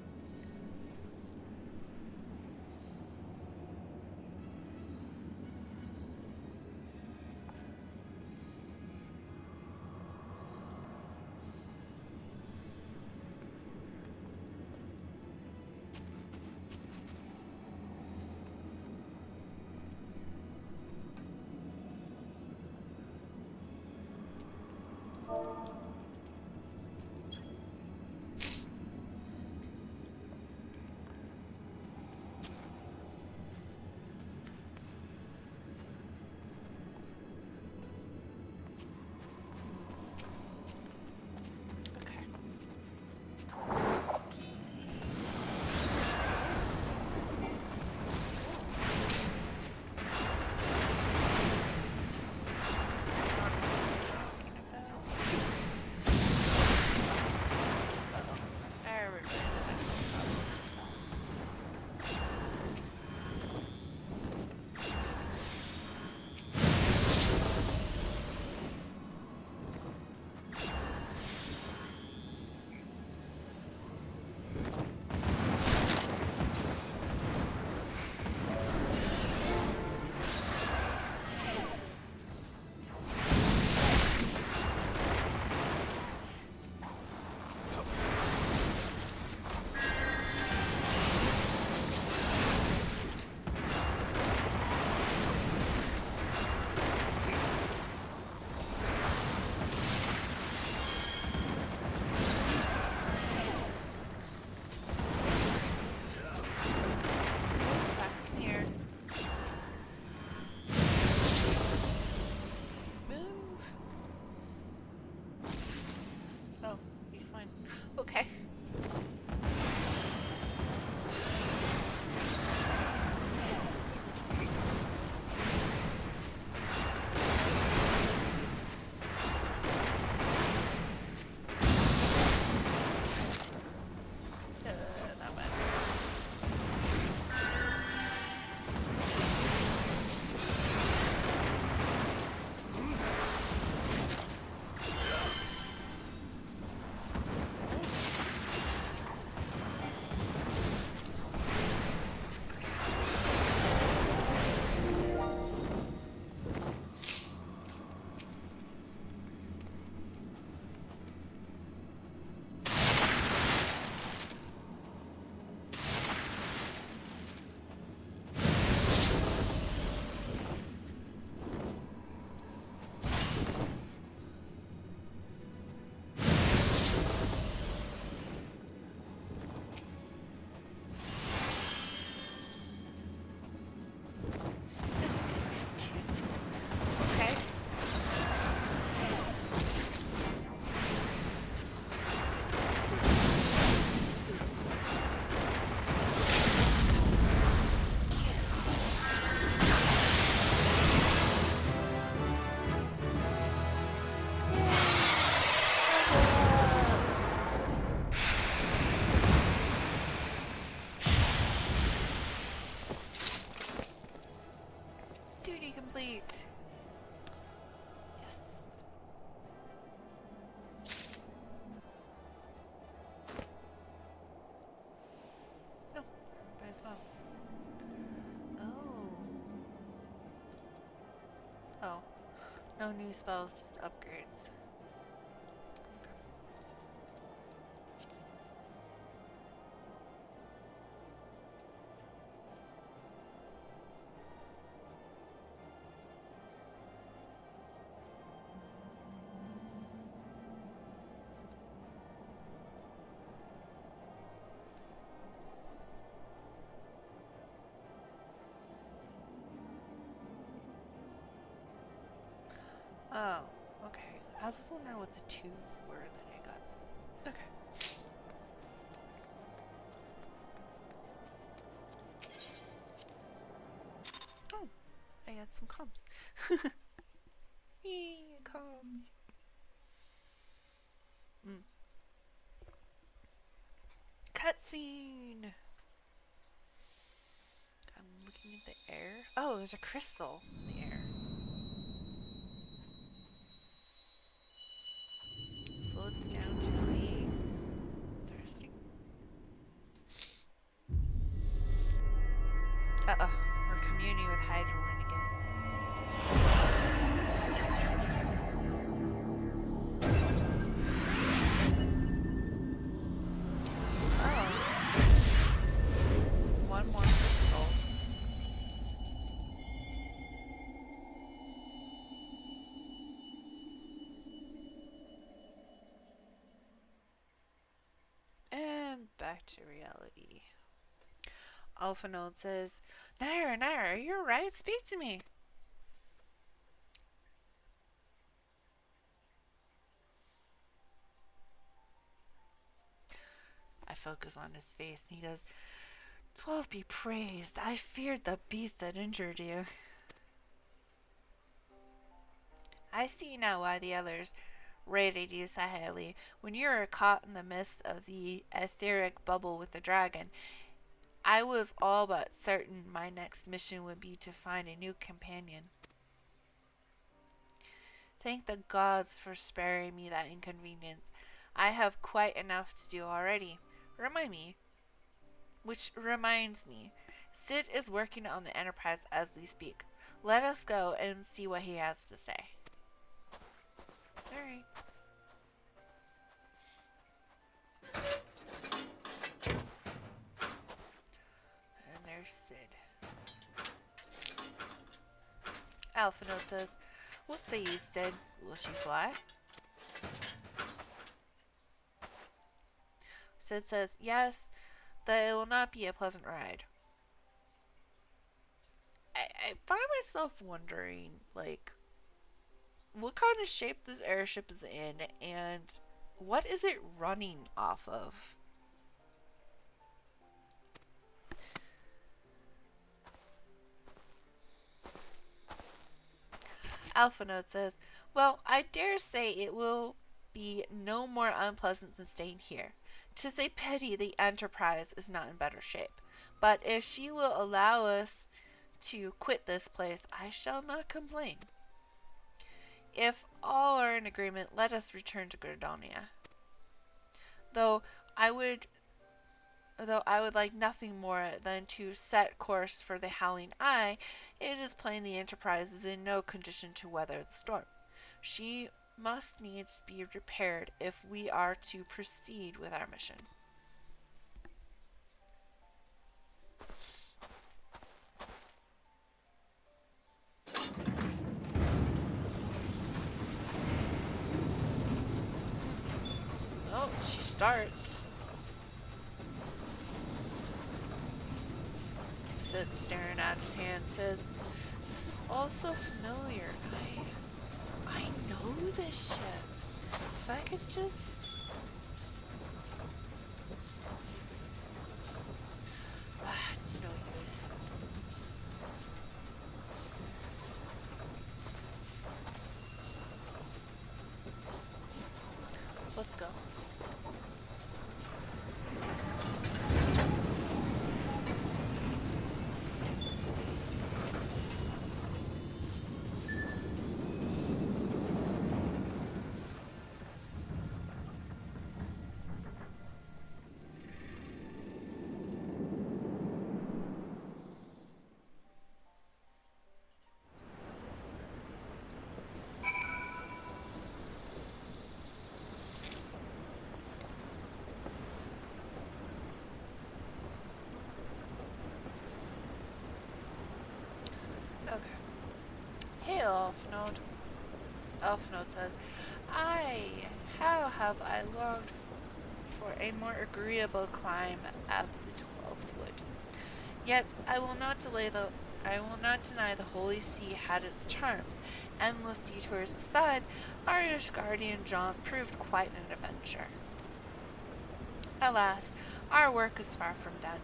S1: No new spells, just upgrades. Oh, okay. I was just wondering what the two were that I got. Okay. Oh, I got some comps. Yay, comps. Cutscene. I'm looking at the air. Oh, there's a crystal in the air. Floats down to me. Interesting. Uh-oh. We're communing with Hydroline again. Oh. One more crystal. And back to reality. Alphinaud says, Nyra, are you alright? Speak to me. I focus on his face and he goes, 12 be praised. I feared the beast that injured you. I see now why the others rated you so highly. When you were caught in the midst of the etheric bubble with the dragon, I was all but certain my next mission would be to find a new companion. Thank the gods for sparing me that inconvenience. I have quite enough to do already. Which reminds me, Sid is working on the Enterprise as we speak. Let us go and see what he has to say. Alright. And there's Sid. Alphinaud says, what say you, Sid? Will she fly? Sid says, yes, that it will not be a pleasant ride. I find myself wondering, like, what kind of shape this airship is in, and what is it running off of? Alphinaud says, well, I dare say it will be no more unpleasant than staying here. 'Tis a pity the Enterprise is not in better shape. But if she will allow us to quit this place, I shall not complain. If all are in agreement, let us return to Gordonia. Though I would like nothing more than to set course for the Howling Eye, it is plain the Enterprise is in no condition to weather the storm. She must needs be repaired if we are to proceed with our mission. Oh, she starts. He sits staring at his hand and says, this is all so familiar. I know this ship. If I could just... it's no use. Let's go.
S2: Elfnote says, how have I longed for a more agreeable climb of the Twelves Wood. Yet I will not deny the Holy See had its charms. Endless detours aside, our Ishgardian jaunt proved quite an adventure. Alas, our work is far from done.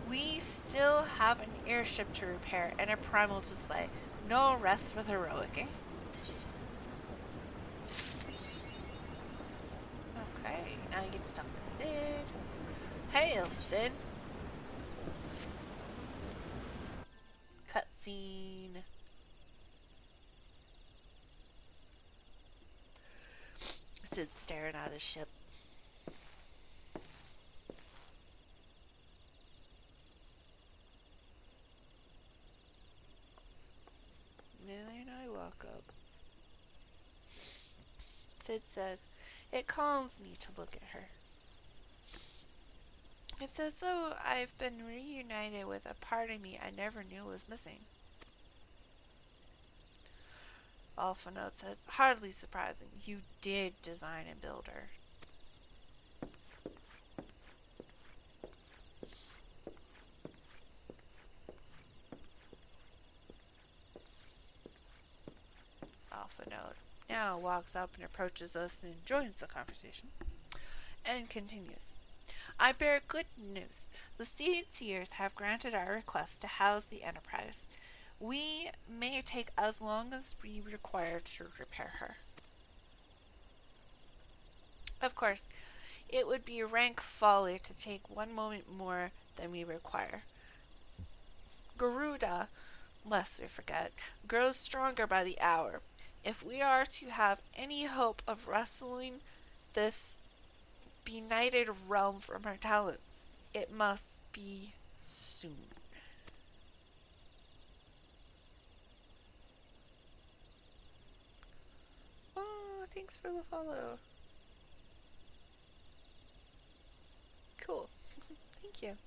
S2: We still have an airship to repair and a primal to slay. No rest for the heroic, eh? Okay, now you get to talk to Sid. Hail, Sid. Cutscene. Sid's staring at his ship. And then I walk up. Sid says, "It calms me to look at her. It's as though I've been reunited with a part of me I never knew was missing." Alphanote says, "Hardly surprising. You did design and build her." Alphanote now walks up and approaches us and joins the conversation, and continues. "I bear good news. The Seed Seers have granted our request to house the Enterprise. We may take as long as we require to repair her. Of course, it would be rank folly to take one moment more than we require. Garuda, lest we forget, grows stronger by the hour. If we are to have any hope of wresting this benighted realm from her talents, it must be soon." Oh, thanks for the follow. Cool. Thank you.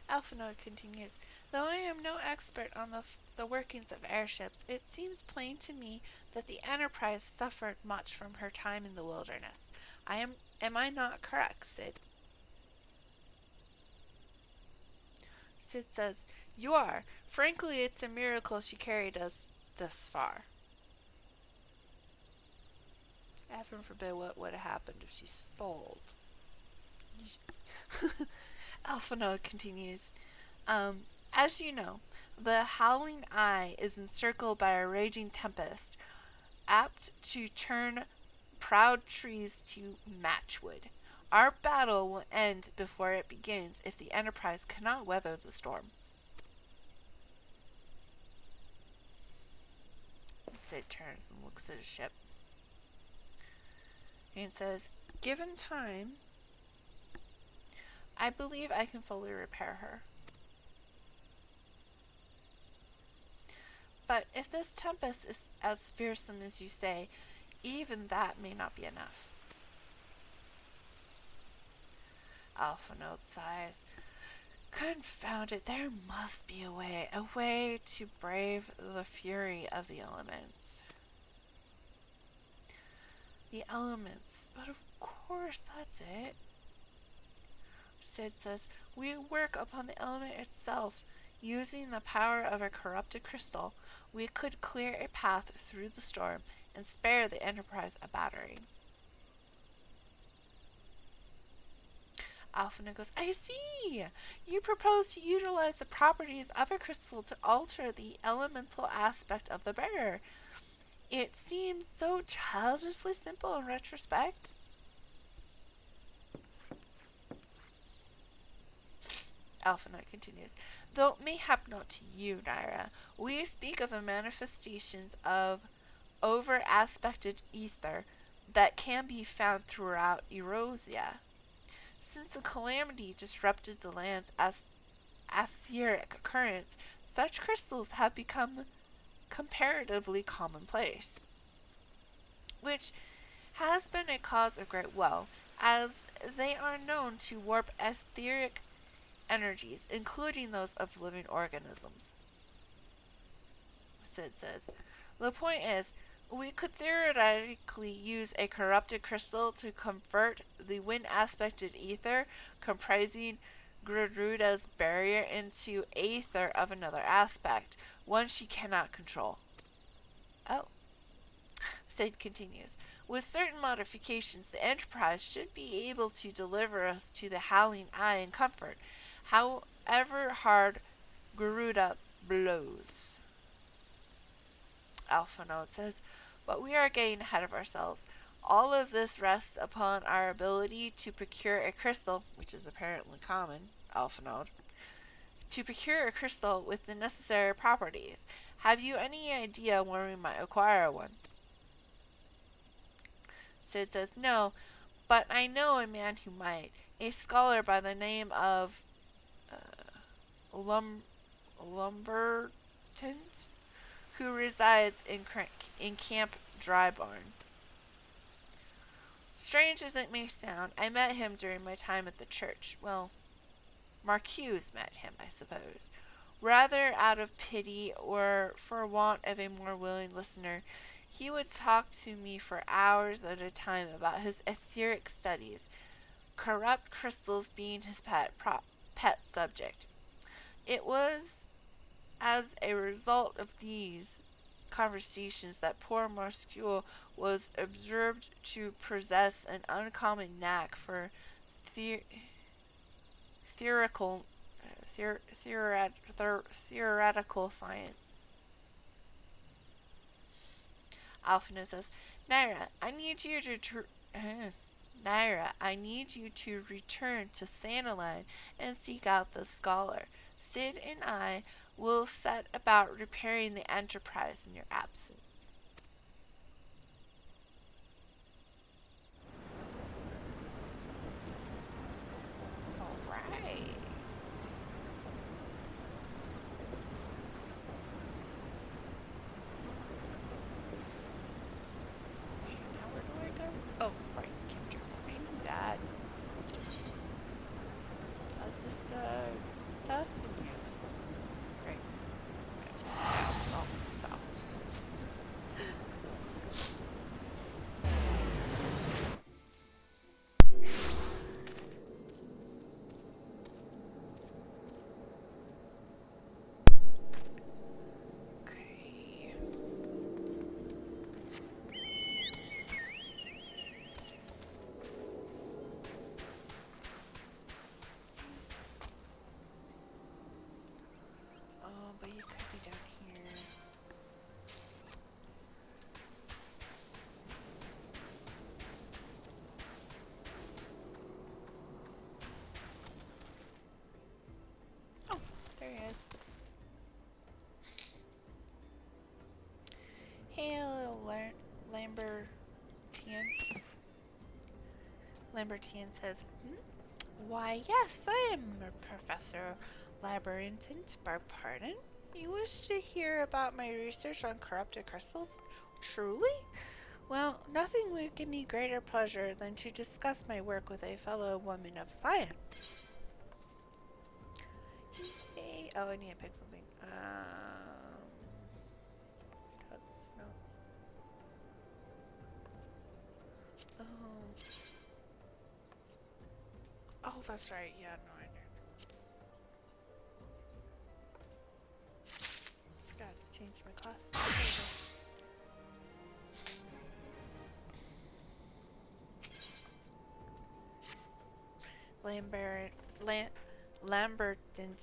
S2: Alphanote continues, "Though I am no expert on the workings of airships, it seems plain to me that the Enterprise suffered much from her time in the wilderness. Am I not correct, Sid?" Sid says, "You are. Frankly, it's a miracle she carried us this far." Heaven forbid what would have happened if she stalled. Alphanote continues, "As you know, the Howling Eye is encircled by a raging tempest, apt to turn proud trees to matchwood. Our battle will end before it begins if the Enterprise cannot weather the storm." Sid turns and looks at his ship and says, "Given time, I believe I can fully repair her. But if this tempest is as fearsome as you say, even that may not be enough." Alphanote sighs. "Confound it, there must be a way to brave the fury of the elements." "The elements, but of course that's it." Sid says, "We work upon the element itself. Using the power of a corrupted crystal, we could clear a path through the storm and spare the Enterprise a battering." Alphana goes, "I see! You propose to utilize the properties of a crystal to alter the elemental aspect of the bearer. It seems so childishly simple in retrospect." Alphana continues, "Though mayhap not to you, Nyra. We speak of the manifestations of over-aspected ether that can be found throughout Erosia. Since the calamity disrupted the land's etheric currents, such crystals have become comparatively commonplace, which has been a cause of great woe, as they are known to warp etheric energies, including those of living organisms." Sid says. The point is, we could theoretically use a corrupted crystal to convert the wind-aspected ether comprising Garuda's barrier into aether of another aspect, one she cannot control. Oh. Sid continues. With certain modifications, the Enterprise should be able to deliver us to the Howling Eye in comfort, however hard Garuda blows. Alpha Node says, but we are getting ahead of ourselves. All of this rests upon our ability to procure a crystal, which is apparently common, Alpha Node, to procure a crystal with the necessary properties. Have you any idea where we might acquire one? Sid says, no, but I know a man who might. A scholar by the name of Lumberton, who resides in Camp Drybarn. Strange as it may sound, I met him during my time at the church. Well, Marcuse met him, I suppose. Rather out of pity or for want of a more willing listener, he would talk to me for hours at a time about his etheric studies, corrupt crystals being his pet subject. It was as a result of these conversations that poor Marcuse was observed to possess an uncommon knack for theoretical science. Alphina says, Nyra, I need you to return to Thanaline and seek out the scholar. Sid and I will set about repairing the Enterprise in your absence. Alright. Okay, now where do I go? Oh, right, capture. I knew that. That's just, dust in here. Right. Oh, stop. Okay. But you could be down here. Oh, there he is. Hey, little Lambertian says, Why, yes, I am a Professor Labyrinthant. Pardon? You wish to hear about my research on corrupted crystals? Truly? Well, nothing would give me greater pleasure than to discuss my work with a fellow woman of science. Yay. Oh, I need to pick something. That's no. Oh, that's right. Yeah, no, I know. Forgot to change my class. Lamberton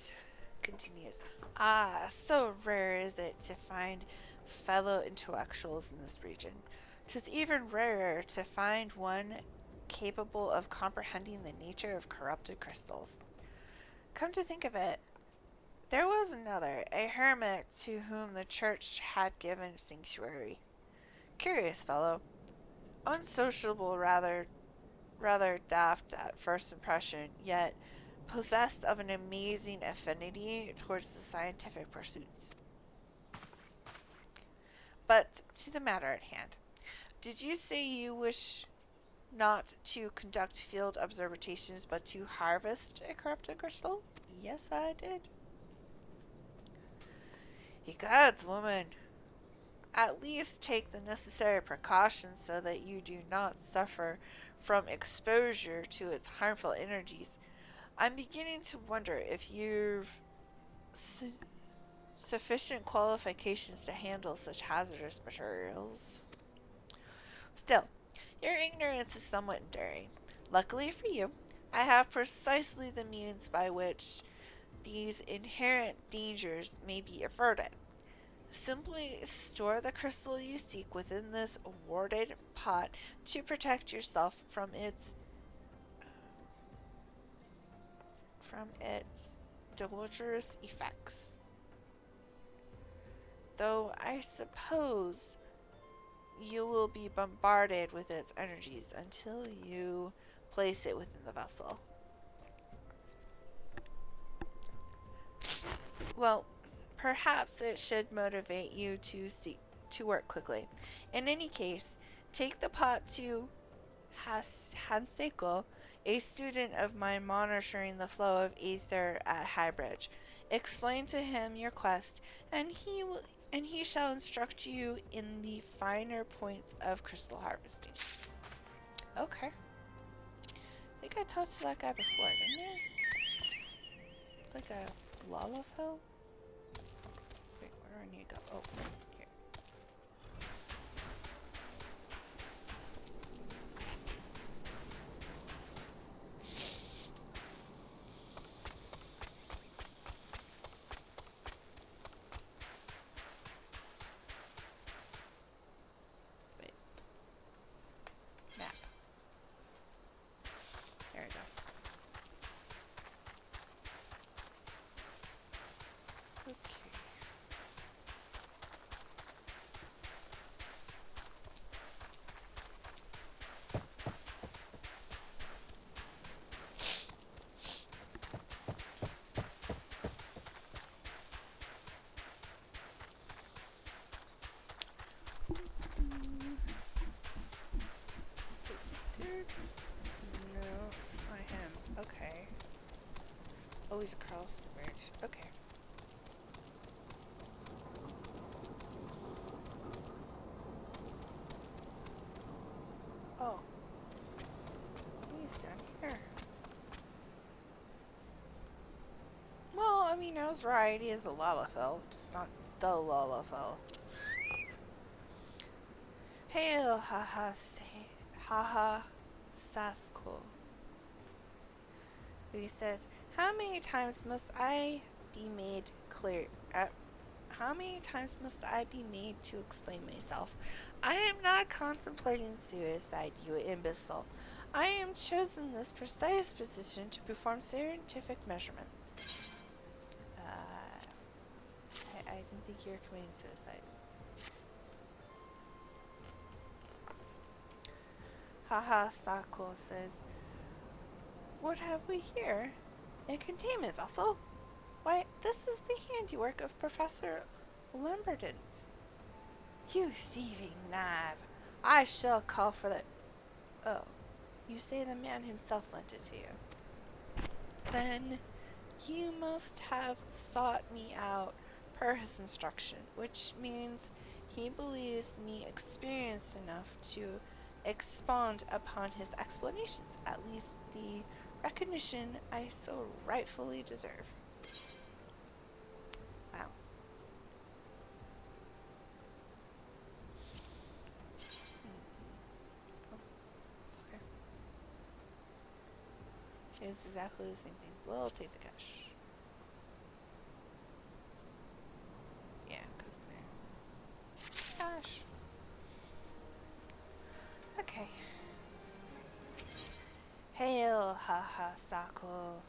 S2: continues. Ah, so rare is it to find fellow intellectuals in this region. 'Tis even rarer to find one capable of comprehending the nature of corrupted crystals. Come to think of it, there was another, a hermit to whom the church had given sanctuary. Curious fellow. Unsociable, rather daft at first impression, yet possessed of an amazing affinity towards the scientific pursuits. But to the matter at hand. Did you say you wish not to conduct field observations, but to harvest a corrupted crystal? Yes, I did. Ye gods, woman, At least take the necessary precautions so that you do not suffer from exposure to its harmful energies. I'm beginning to wonder if you've su- sufficient qualifications to handle such hazardous materials. Still, your ignorance is somewhat enduring. Luckily for you, I have precisely the means by which these inherent dangers may be averted. Simply store the crystal you seek within this warded pot to protect yourself from its deleterious effects. Though I suppose you will be bombarded with its energies until you place it within the vessel. Well, perhaps it should motivate you to work quickly. In any case, take the pot to Hanseko, a student of mine monitoring the flow of ether at Highbridge. Explain to him your quest, and he shall instruct you in the finer points of crystal harvesting. Okay. I think I talked to that guy before, didn't I? It's like a Lalafell? Wait, where do I need to go? Oh, here. Wait. Map. There we go. Okay. Is it this dude? No, it's not him. Okay. Oh, he's across the bridge. Okay. Oh. He's down here. Well, I mean, I was right. He is a Lalafell, just not the Lalafell. Hail, haha, Sasko. He says, how many times must I be made clear? How many times must I be made to explain myself? I am not contemplating suicide, you imbecile. I am chosen this precise position to perform scientific measurements. I didn't think you were committing suicide. Haha, Sako says, what have we here? A containment vessel? Why, this is the handiwork of Professor Lumberdens. You thieving knave! I shall call for the... Oh, you say the man himself lent it to you. Then you must have sought me out per his instruction, which means he believes me experienced enough to expound upon his explanations, at least the recognition I so rightfully deserve. Wow. Okay. It's exactly the same thing. We'll take the cash. Yeah, because they're cash. Okay. Hail, Haha Sako.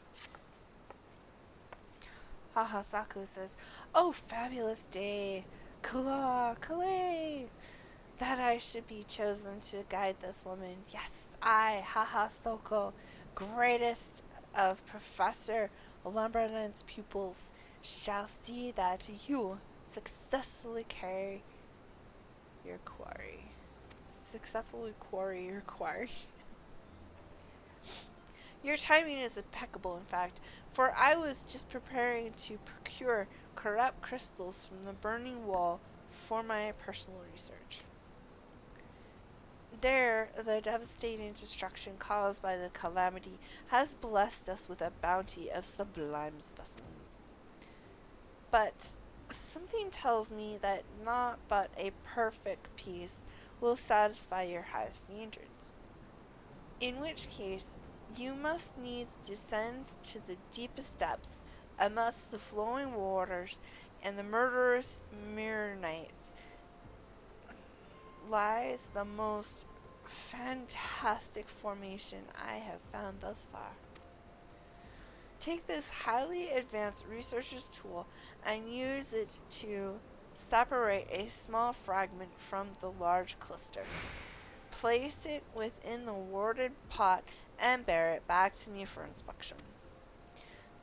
S2: Haha Saku says, oh, fabulous day. Kula, Kale. That I should be chosen to guide this woman. Yes, I, Haha Soko, greatest of Professor Lumberland's pupils, shall see that you successfully carry your quarry. Successfully quarry your quarry. Your timing is impeccable, in fact, for I was just preparing to procure corrupt crystals from the burning wall
S1: for my personal research. There, the devastating destruction caused by the calamity has blessed us with a bounty of sublime specimens. But something tells me that not but a perfect piece will satisfy your highest standards. In which case, you must needs descend to the deepest depths amidst the flowing waters and the murderous Mirrorites lies the most fantastic formation I have found thus far. Take this highly advanced researcher's tool and use it to separate a small fragment from the large cluster. Place it within the warded pot and bear it back to me for inspection.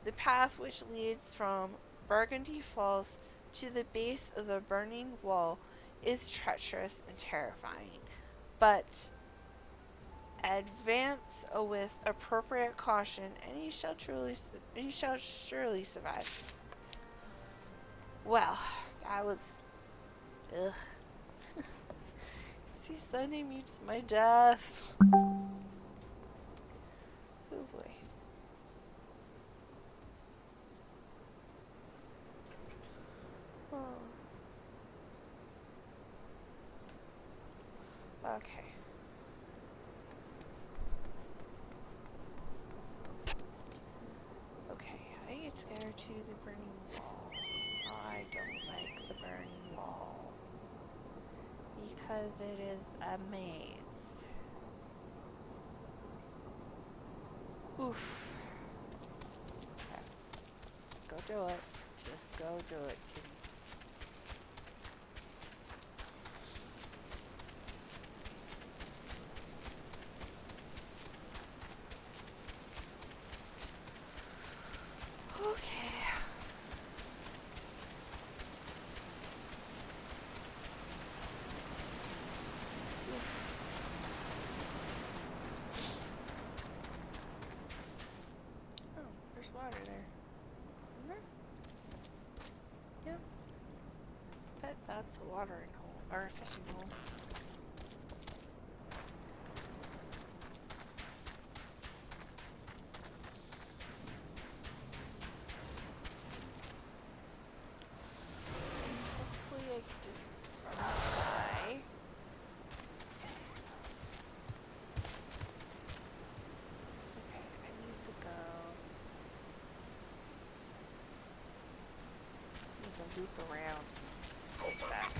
S1: The path which leads from Burgundy Falls to the base of the burning wall is treacherous and terrifying, but advance with appropriate caution, and you shall surely survive. Well, that was, ugh. Is he sending me to my death? Oh boy. Oh. Okay. Okay, I get to go to the burning wall. I don't like the burning wall because it is a maze. Oof. Okay. Just go do it. Just go do it, kitty. Okay. Oh, there's water there. Isn't there? Yep. Bet that's a watering hole, or a fishing hole. Hopefully I can just sneak by. Okay, I need to go. Need to loop around. Switch back.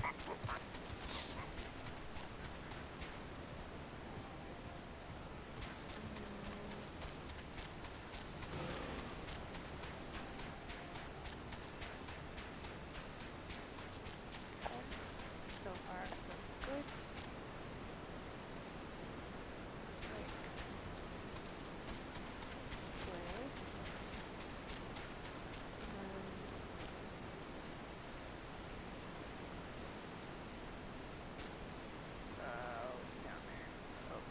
S1: So far, so good. Looks like this way. It's down there. Oh.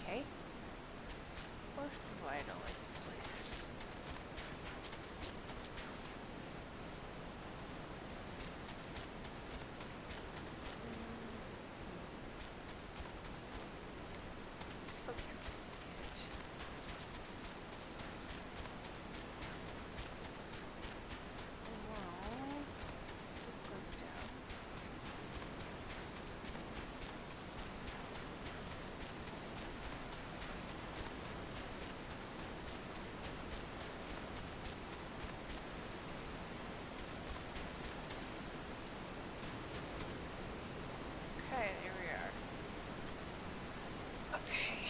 S1: Okay. Well, this is why I don't like this place. Still can't find the edge. Well, this goes down. Okay, there we are. Okay.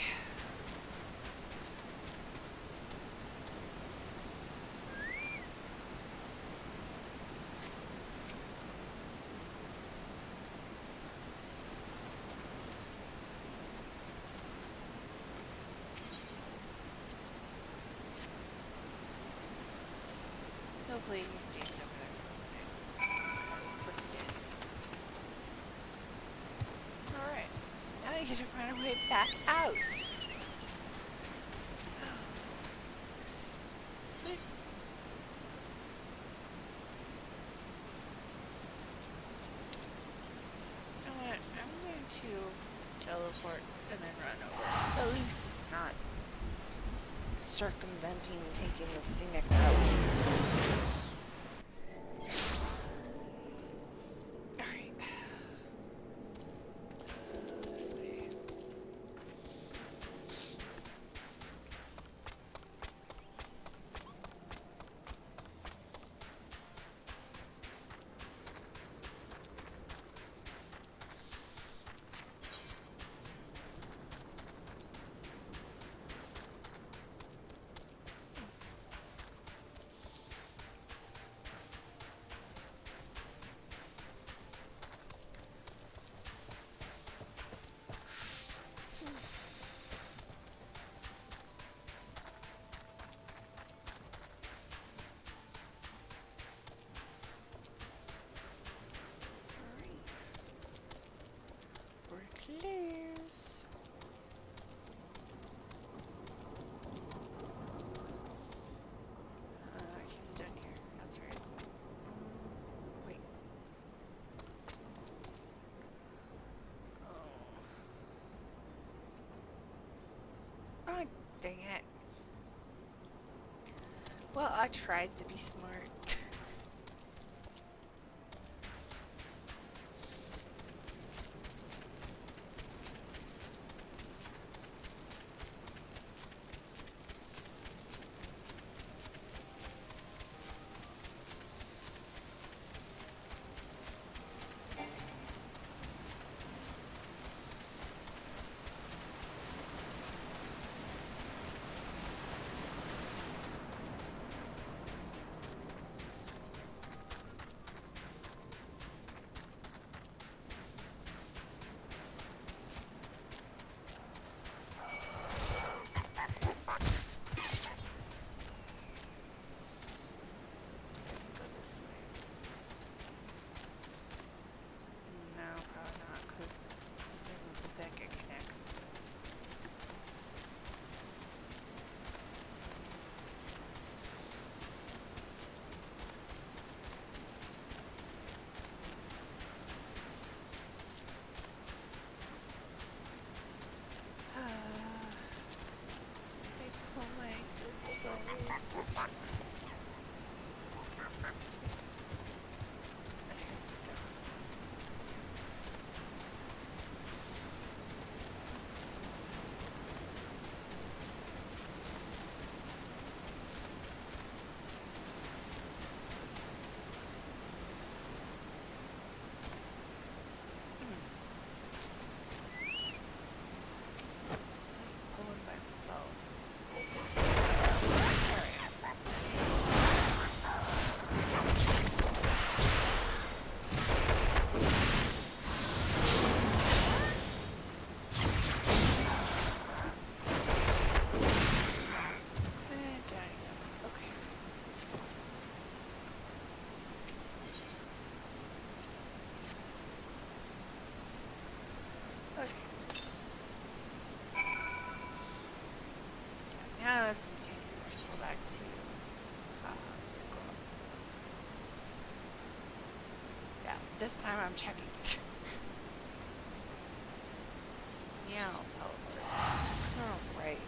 S1: Hopefully he stays over there. Looks like he did. Alright. Now you get to find a way back out. teleport and then run over. At least it's not circumventing taking the scenic route. Alright. Let's see. Clears. He's done here. That's right. Wait. Oh, dang it. Well, I tried to be smart. Now this is taking our soul back to circle. Yeah, this time I'm checking. Yeah, I'll teleport. Alright.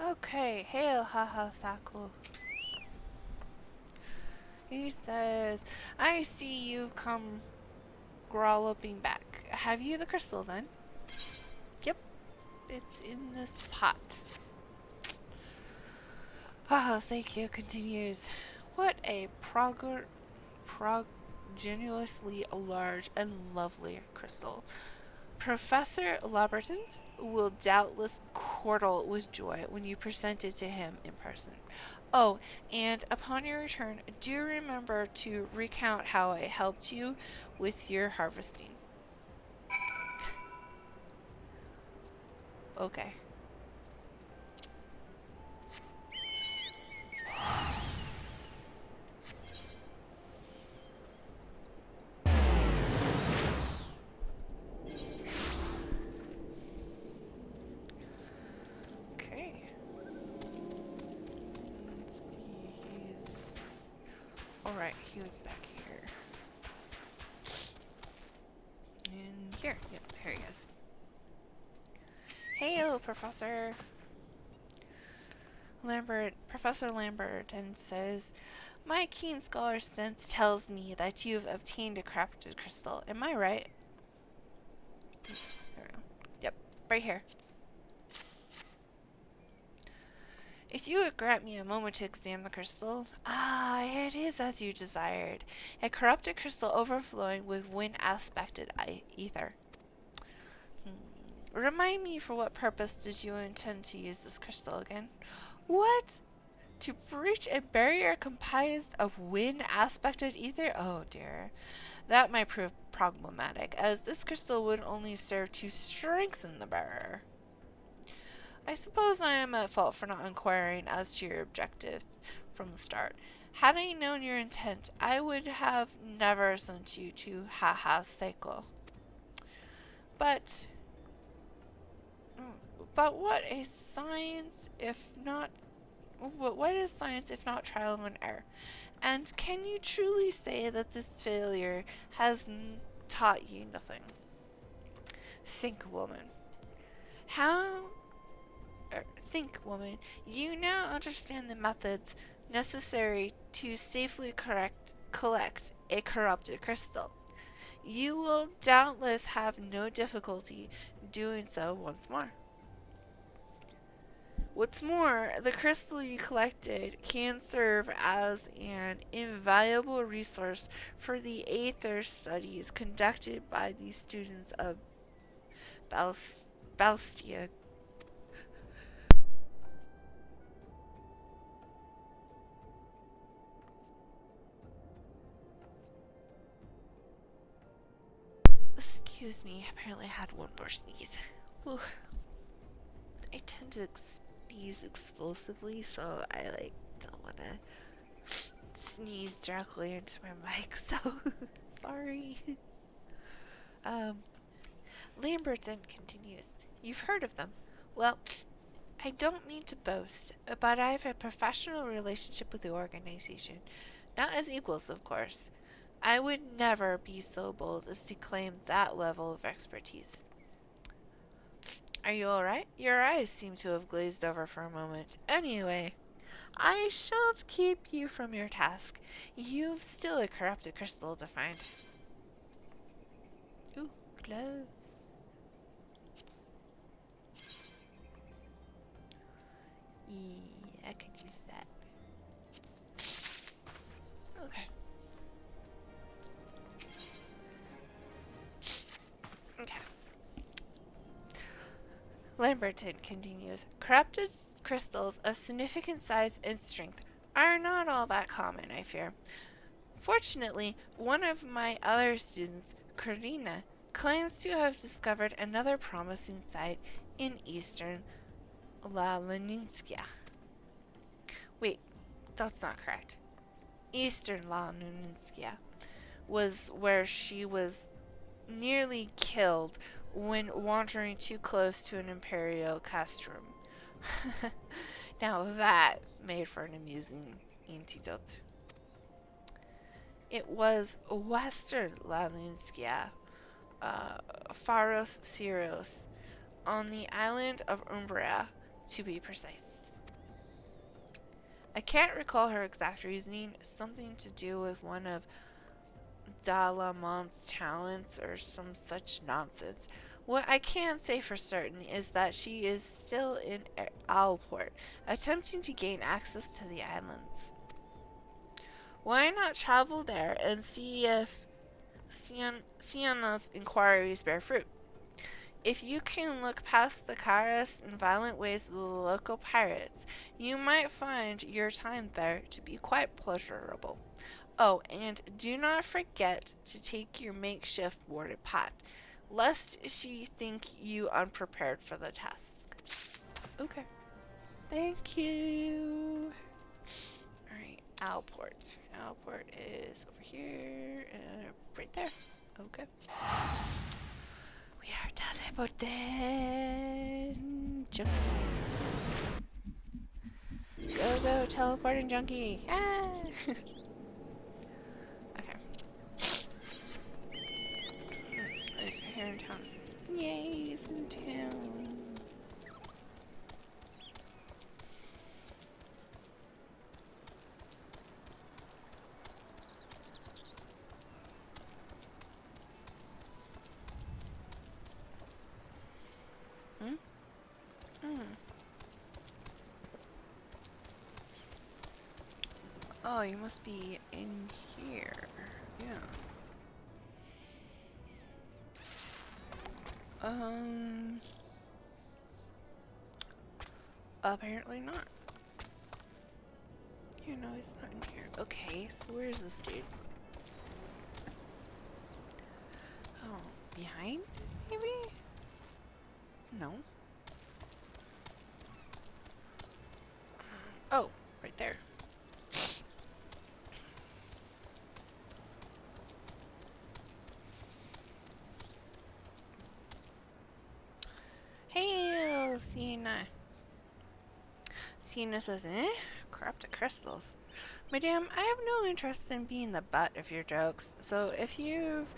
S1: Okay, hail, haha, Sako. He says, I see you've come grolloping back. Have you the crystal then? Yep, it's in this pot. Ah, Seikyo continues. What a progenously large and lovely crystal. Professor Laberton will doubtless chortle with joy when you present it to him in person. Oh, and upon your return, do remember to recount how I helped you with your harvesting. Okay. Okay. Let's see. He's. Alright, he was back here. And here. Yep, here he is. Hail, Professor Lambert, and says, my keen scholar sense tells me that you've obtained a crafted crystal. Am I right? There we go. Yep, right here. If you would grant me a moment to examine the crystal. Ah, it is as you desired. A corrupted crystal overflowing with wind-aspected ether. Remind me, for what purpose did you intend to use this crystal again? What? To breach a barrier comprised of wind-aspected ether? Oh dear. That might prove problematic, as this crystal would only serve to strengthen the barrier. I suppose I am at fault for not inquiring as to your objective from the start. Had I known your intent, I would have never sent you to Haha Seiko. But what a science if not what is science if not trial and error? And can you truly say that this failure has taught you nothing? Think, woman. Think, woman. You now understand the methods necessary to safely collect a corrupted crystal. You will doubtless have no difficulty doing so once more. What's more, the crystal you collected can serve as an invaluable resource for the Aether studies conducted by the students of Balstia. Excuse me, apparently I had one more sneeze. Ooh. I tend to sneeze explosively, so I don't want to sneeze directly into my mic, so sorry. Lamberton continues. You've heard of them. Well, I don't mean to boast, but I have a professional relationship with the organization. Not as equals, of course. I would never be so bold as to claim that level of expertise. Are you alright? Your eyes seem to have glazed over for a moment. Anyway, I shan't keep you from your task. You've still a corrupted crystal to find. Ooh, gloves. Yeah, I could use that. Okay. Okay. Lamberton continues. Corrupted crystals of significant size and strength are not all that common, I fear. Fortunately, one of my other students, Karina, claims to have discovered another promising site in eastern La Leninskia. Wait, that's not correct. Eastern La Leninskia was where she was nearly killed when wandering too close to an imperial castrum. Now that made for an amusing antidote. It was western Lalinskia, Pharos Syros, on the island of Umbria, to be precise.
S2: I can't recall her exact reasoning. Something to do with one of Dalamont's talents or some such nonsense. What I can say for certain is that she is still in Owlport, attempting to gain access to the islands. Why not travel there and see if Sienna's inquiries bear fruit? If you can look past the careless and violent ways of the local pirates, you might find your time there to be quite pleasurable. Oh, and do not forget to take your makeshift boarded pot, lest she think you unprepared for the task. Okay. Thank you. Alright, Owlport. Owlport is over here, right there. Okay. We are teleporting. Junkies. Go, teleporting junkie. Ah! Okay. These are here in town. Yay, he's in town. Oh, you must be in here. Yeah. Apparently not. You know, he's not in here. Okay, so where's this dude? Oh, behind? Maybe? No. Oh, right there. Hey, Sienna. Sienna says, corrupted crystals. Madame, I have no interest in being the butt of your jokes, so if you've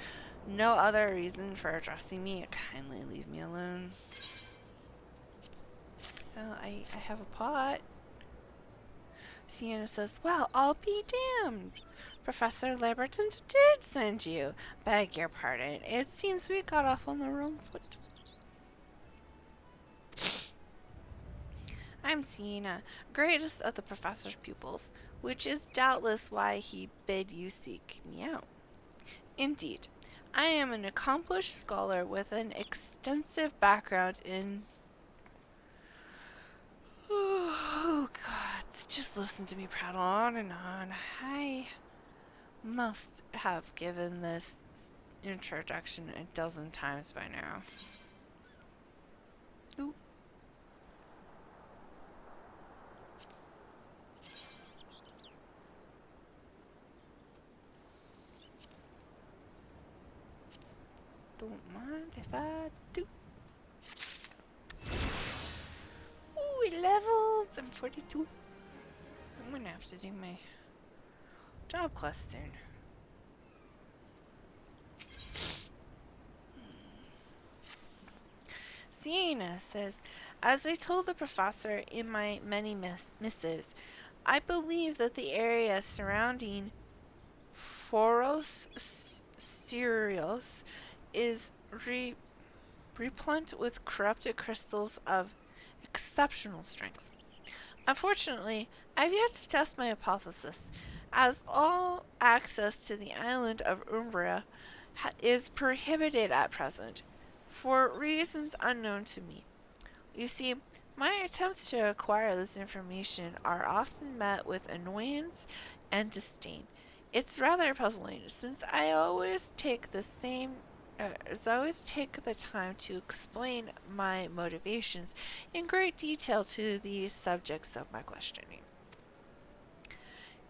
S2: no other reason for addressing me, kindly leave me alone. Oh, I have a pot. Sienna says, well, I'll be damned. Professor Liberton did send you. Beg your pardon. It seems we got off on the wrong foot. I'm Sienna, greatest of the professor's pupils, which is doubtless why he bid you seek me out. Indeed, I am an accomplished scholar with an extensive background in... Oh, God, just listen to me prattle on and on. I must have given this introduction a dozen times by now. Ooh. Don't mind if I do. Ooh, it levels! I'm 42. I'm gonna have to do my job quest soon. Sienna says, as I told the professor in my many missives, I believe that the area surrounding Foros Sirius is replete with corrupted crystals of exceptional strength. Unfortunately, I've yet to test my hypothesis, as all access to the island of Umbria is prohibited at present, for reasons unknown to me. You see, my attempts to acquire this information are often met with annoyance and disdain. It's rather puzzling, since I always take the time to explain my motivations in great detail to the subjects of my questioning.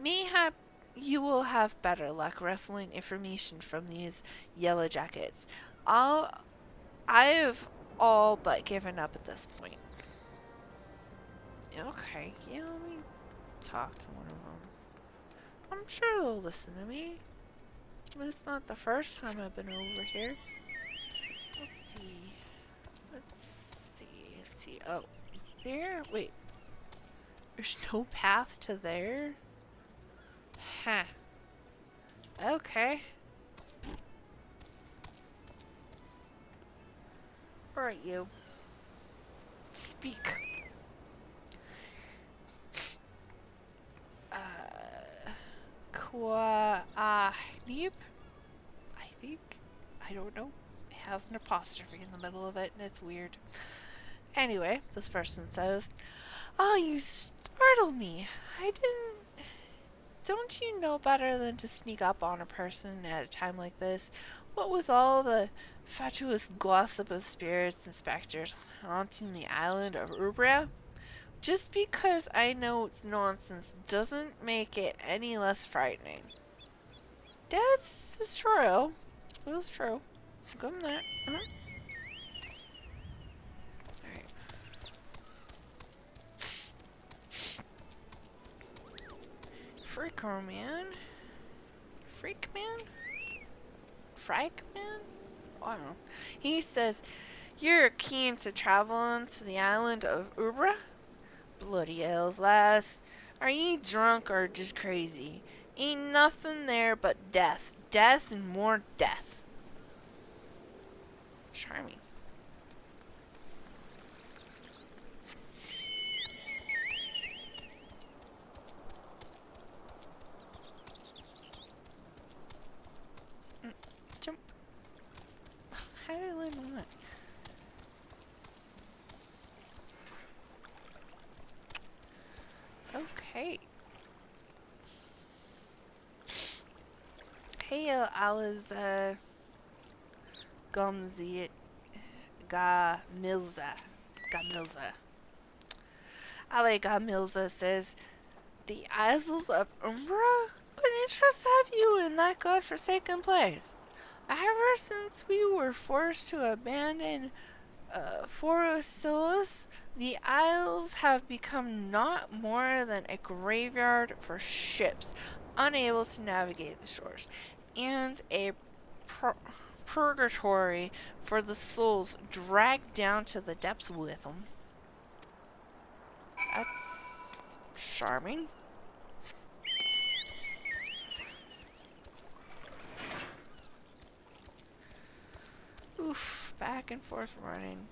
S2: Mayhap you will have better luck wresting information from these yellow jackets. I've all but given up at this point. Okay, yeah, let me talk to one of them. I'm sure they'll listen to me. It's not the first time I've been over here. Let's see. Oh, there? Wait.
S1: There's no path to there? Huh. Okay. Alright, you. Speak. Neep? I think. I don't know. It has an apostrophe in the middle of it, and it's weird. Anyway, this person says, "Oh, you startled me. I didn't. Don't you know better than to sneak up on a person at a time like this? What with all the fatuous gossip of spirits and specters haunting the island of Ubria? Just because I know it's nonsense doesn't make it any less frightening." That's true. That's true. Give him that. Alright. Freaker man? Freak man? Frike man? I don't know. He says, "You're keen to travel to the island of Ubra? Bloody hells, lass. Are ye drunk or just crazy? Ain't nothing there but death. Death and more death." Charming. Jump. How did I land on that? Okay. Hey, Alice, Gomzi, Gamilza. Ale Gamilza says, "The Isles of Umbra? What interest have you in that godforsaken place? Ever since we were forced to abandon Forosolus, the Isles have become not more than a graveyard for ships unable to navigate the shores, and a purgatory for the souls dragged down to the depths with them." That's charming. Oof, back and forth running.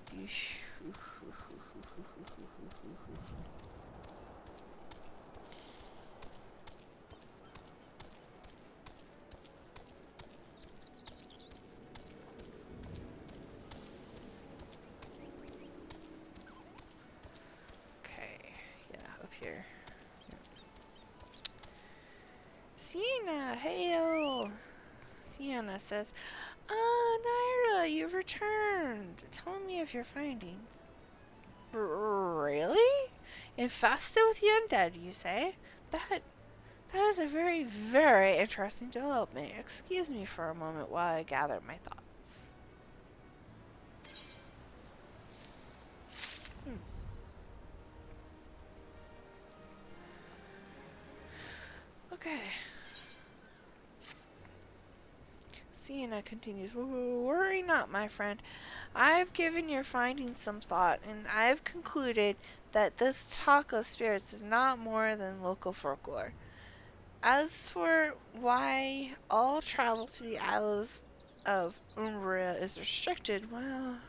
S1: Okay, yeah, up here. Sienna, hail! Sienna says, Nyra, you've returned. Tell me of your findings." "Really? Infested with the undead, you say? That is a very, very interesting development. Excuse me for a moment while I gather my thoughts." Okay. Sienna continues, "Worry not, my friend. I've given your findings some thought, and I've concluded that this talk of spirits is not more than local folklore. As for why all travel to the Isles of Umbria is restricted, well,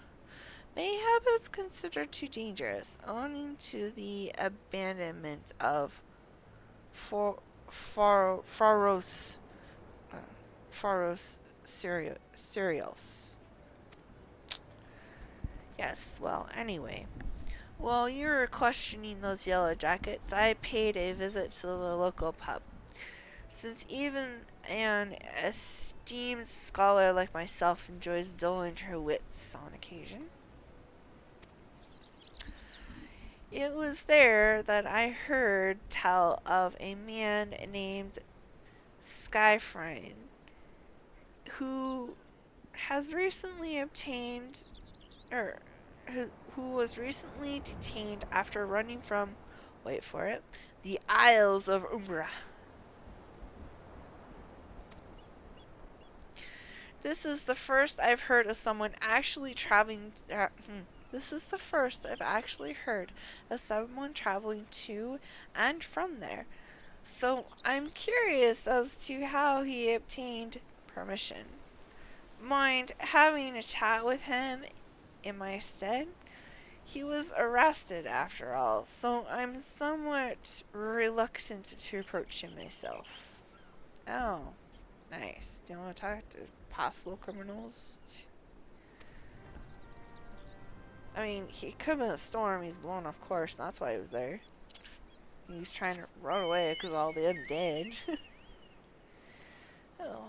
S1: mayhap it's considered too dangerous, owing to the abandonment of Faros Cereals. Yes, well, anyway. While you were questioning those yellow jackets, I paid a visit to the local pub. Since even an esteemed scholar like myself enjoys dulling her wits on occasion, it was there that I heard tell of a man named Skyfrine, who has recently obtained, or who was recently detained after running from, wait for it, the Isles of Umbra. This is the first I've heard of someone actually traveling This is the first I've actually heard of someone traveling to and from there. So I'm curious as to how he obtained permission. Mind having a chat with him in my stead? He was arrested after all, so I'm somewhat reluctant to approach him myself. Oh, nice. Do you want to talk to possible criminals? I mean, he could have been a storm. He's blown off course. And that's why he was there. He was trying to run away because all the undead. Oh.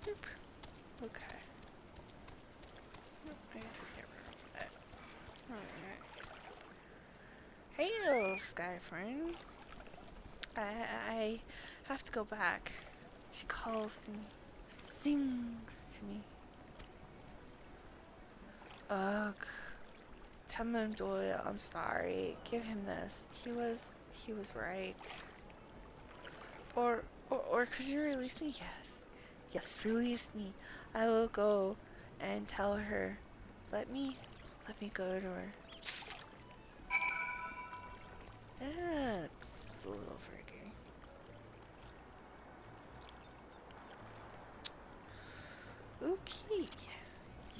S1: Boop. Okay. I guess I can't remember that. Alright. Hail, Skyfriend. I have to go back. She calls to me, sings to me. Ugh. Tell him Doyle, I'm sorry. Give him this. He was right. Or could you release me? Yes. Yes, release me. I will go and tell her. Let me go to her. That's a little freaky. Okay.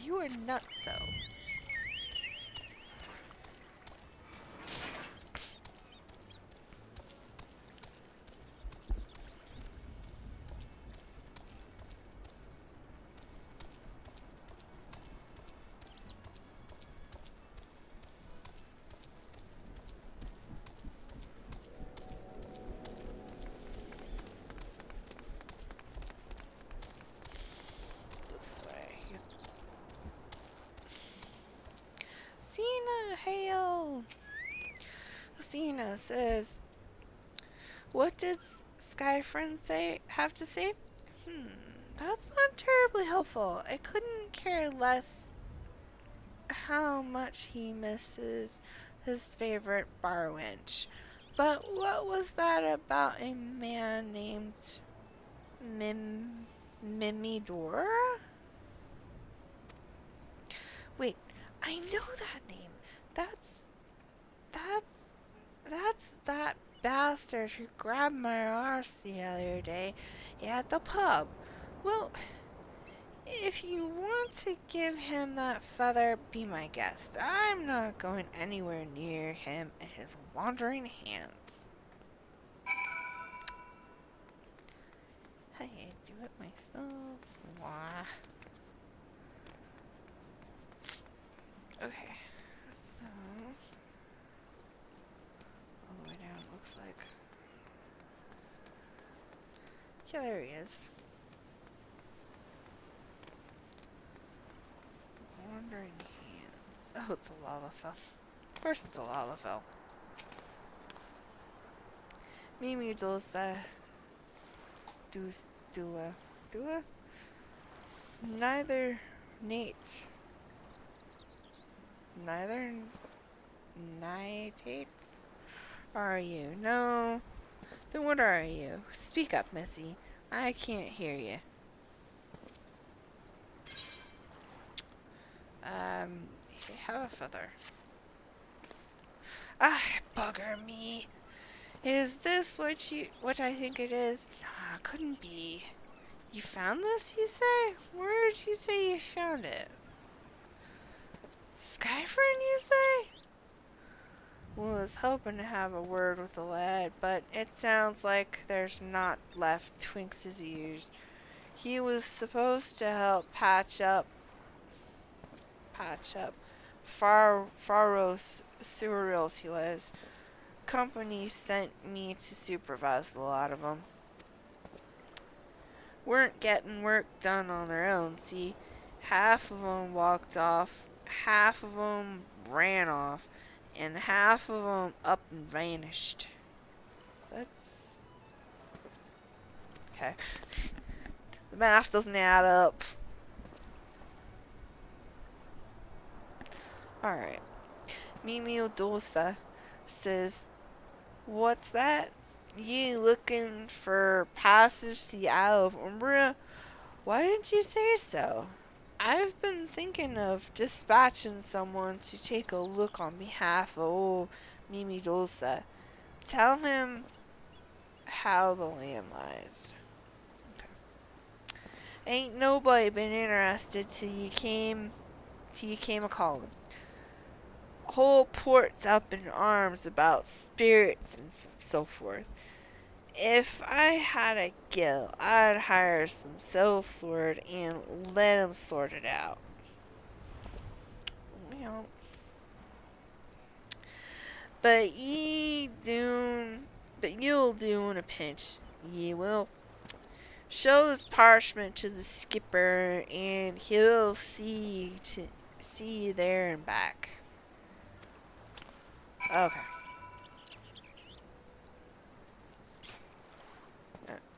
S1: You are nutso. This way. Cena, hail! Cena says, what did Skyfriend have to say? That's not terribly helpful. I couldn't care less how much he misses his favorite bar wench. But what was that about a man named Mimidora? Wait, I know that name. That's that bastard who grabbed my arse the other day at the pub. Well, if you want to give him that feather, be my guest. I'm not going anywhere near him and his wandering hands. I do it myself. Wah. Okay, so all the way down it looks like. Yeah, there he is. Wandering hands. Oh, it's a lalafell. Of course it's a lalafell. Mimi does do neither Nate. Neither nightate are you? No. Then what are you? Speak up, Missy. I can't hear you. You have a feather. Ah, bugger me. Is this what I think it is? Nah, couldn't be. You found this, you say? Where did you say you found it? Skyfriend, you say? Was hoping to have a word with the lad, but it sounds like there's not left Twinks' ears. He was supposed to help patch up Faros Surreals he was. Company sent me to supervise a lot of them. Weren't getting work done on their own, see? Half of them walked off, half of them ran off, and half of them up and vanished. That's... okay. The math doesn't add up.
S2: Alright. Mimio Dulce says, "What's that? You looking for passage to the Isle of Umbria? Why didn't you say so? I've been thinking of dispatching someone to take a look on behalf of old Mimi Dulce. Tell him how the land lies." Okay. "Ain't nobody been interested till you came a calling. Whole port's up in arms about spirits and so forth. If I had a guild, I'd hire some sellsword and let 'em sort it out." Well, but you'll do in a pinch. Ye will. Show this parchment to the skipper, and he'll see you there and back. Okay.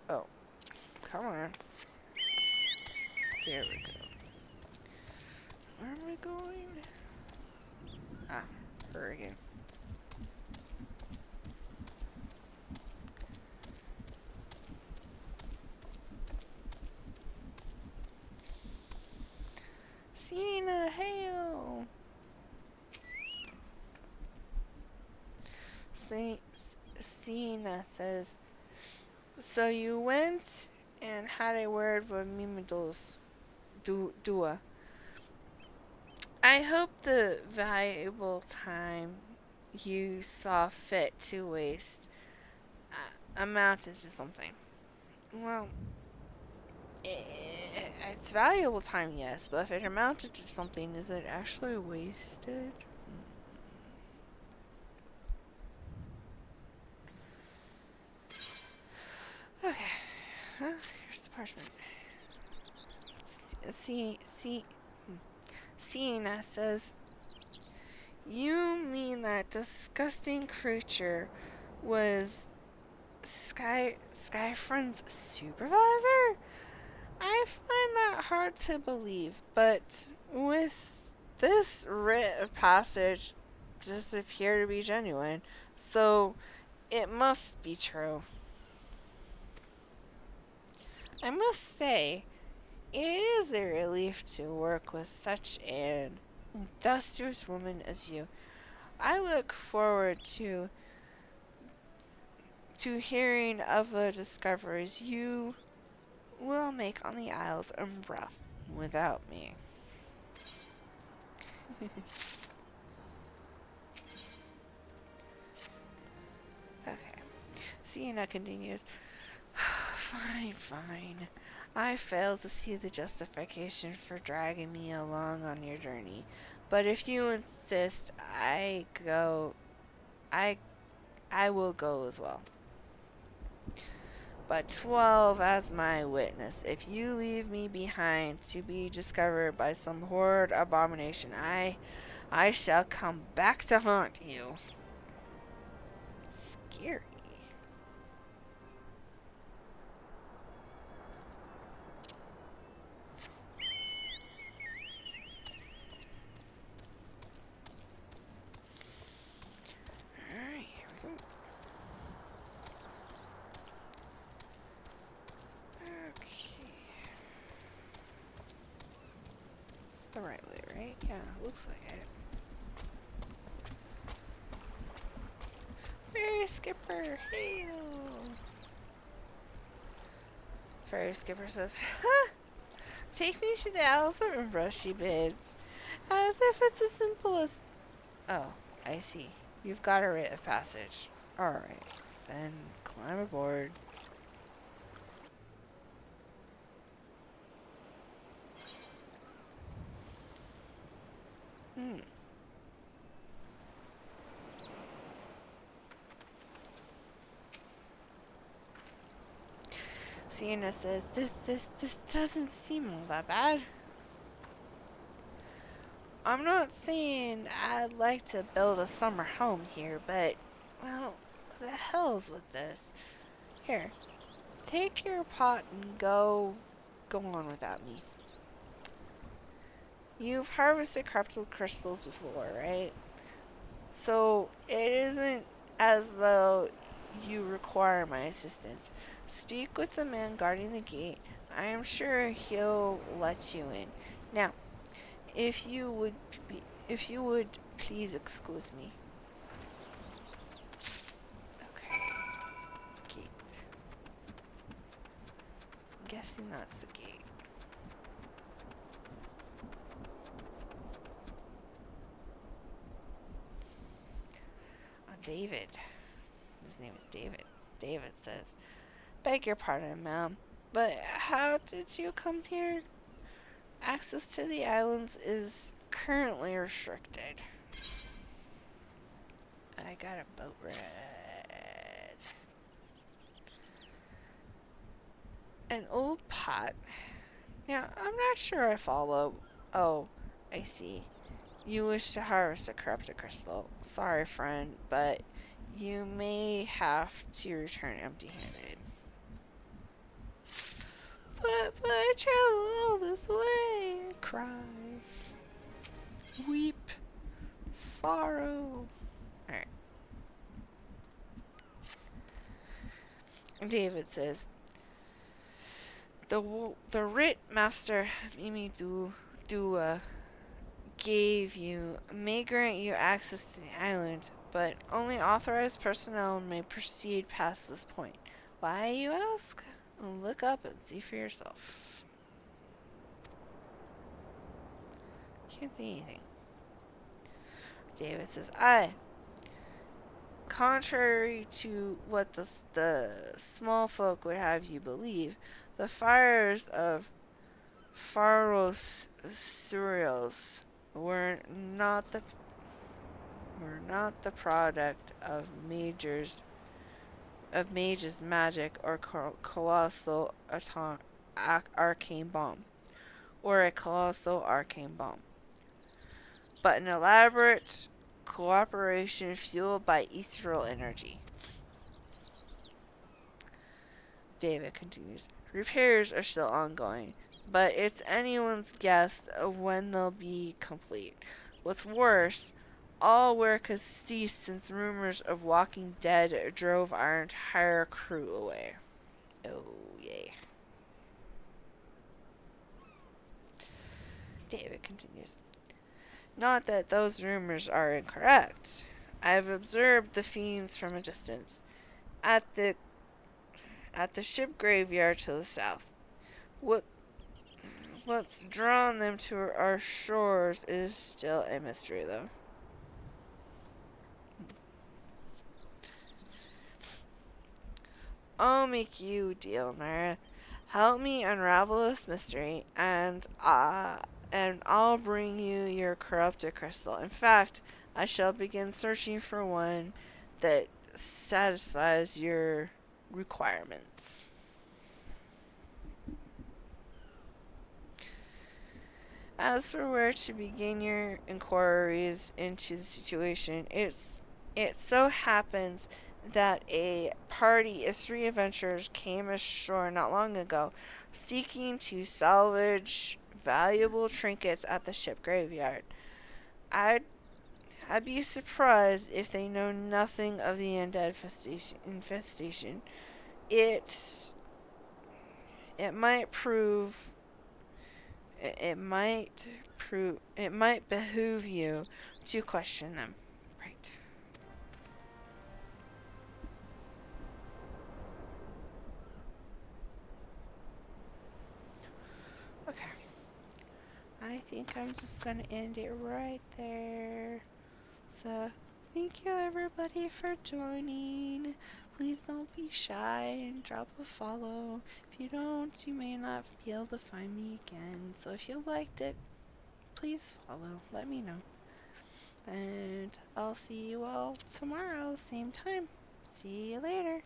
S2: Oh, come on. There we go. Where am I going? Ah, her again. Sienna, hail! Sienna says, "So you went and had a word with Mimidos Dua. I hope the valuable time you saw fit to waste amounted to something." Well, it's valuable time, yes, but if it amounted to something, is it actually wasted? Okay. Here's the parchment. Sienna says, "You mean that disgusting creature was Skyfriend's supervisor? I find that hard to believe, but with this writ of passage does appear to be genuine, so it must be true. I must say, it is a relief to work with such an industrious woman as you. I look forward to hearing of the discoveries you will make on the Isles Umbra without me." Okay. Sienna continues, "Fine, fine. I fail to see the justification for dragging me along on your journey, but if you insist, I will go as well. But 12 as my witness. If you leave me behind to be discovered by some horrid abomination, I shall come back to haunt you." Scary. Alright, here we go. Okay. It's the right way, right? Yeah, looks like it. Ferry Skipper, hail! Ferry Skipper says, "Ha! Take me to the Isles of Umbra," she bids. As if it's as simple as... Oh, I see. You've got a writ of passage. Alright, then climb aboard. Sienna says, this doesn't seem all that bad. I'm not saying I'd like to build a summer home here, but, well, what the hell's with this? Here, take your pot and go on without me. You've harvested corruptible crystals before, right? So it isn't as though you require my assistance. Speak with the man guarding the gate. I am sure he'll let you in. Now, if you would if you would please excuse me. Okay. Gate. I'm guessing that's the gate. David. His name is David. David says, "Beg your pardon, ma'am, but how did you come here? Access to the islands is currently restricted." I got a boat red. An old pot. Now, I'm not sure I follow. Oh, I see. You wish to harvest a corrupted crystal. Sorry, friend, but you may have to return empty-handed. But I traveled all this way. Cry. Weep. Sorrow. Alright. David says, the writ Master Mimi Dua gave you may grant you access to the island, but only authorized personnel may proceed past this point. Why, you ask? Look up and see for yourself. Can't see anything. David says, contrary to what the small folk would have you believe, the fires of Pharos Surios were not the product of mages' magic or colossal arcane bomb, but an elaborate cooperation fueled by ethereal energy. David continues, repairs are still ongoing, but it's anyone's guess of when they'll be complete. What's worse, all work has ceased since rumors of Walking Dead drove our entire crew away. Oh, yay. David continues, not that those rumors are incorrect. I've observed the fiends from a distance. At the ship graveyard to the south. What's drawn them to our shores is still a mystery, though. I'll make you a deal, Nyra. Help me unravel this mystery, and I'll bring you your corrupted crystal. In fact, I shall begin searching for one that satisfies your requirements. As for where to begin your inquiries into the situation, it so happens that a party of 3 adventurers came ashore not long ago, seeking to salvage valuable trinkets at the ship graveyard. I'd be surprised if they know nothing of the undead infestation. It might behoove you to question them. Right. Okay. I think I'm just gonna end it right there. So, thank you everybody for joining. Please don't be shy and drop a follow. If you don't, you may not be able to find me again. So if you liked it, please follow. Let me know. And I'll see you all tomorrow, same time. See you later.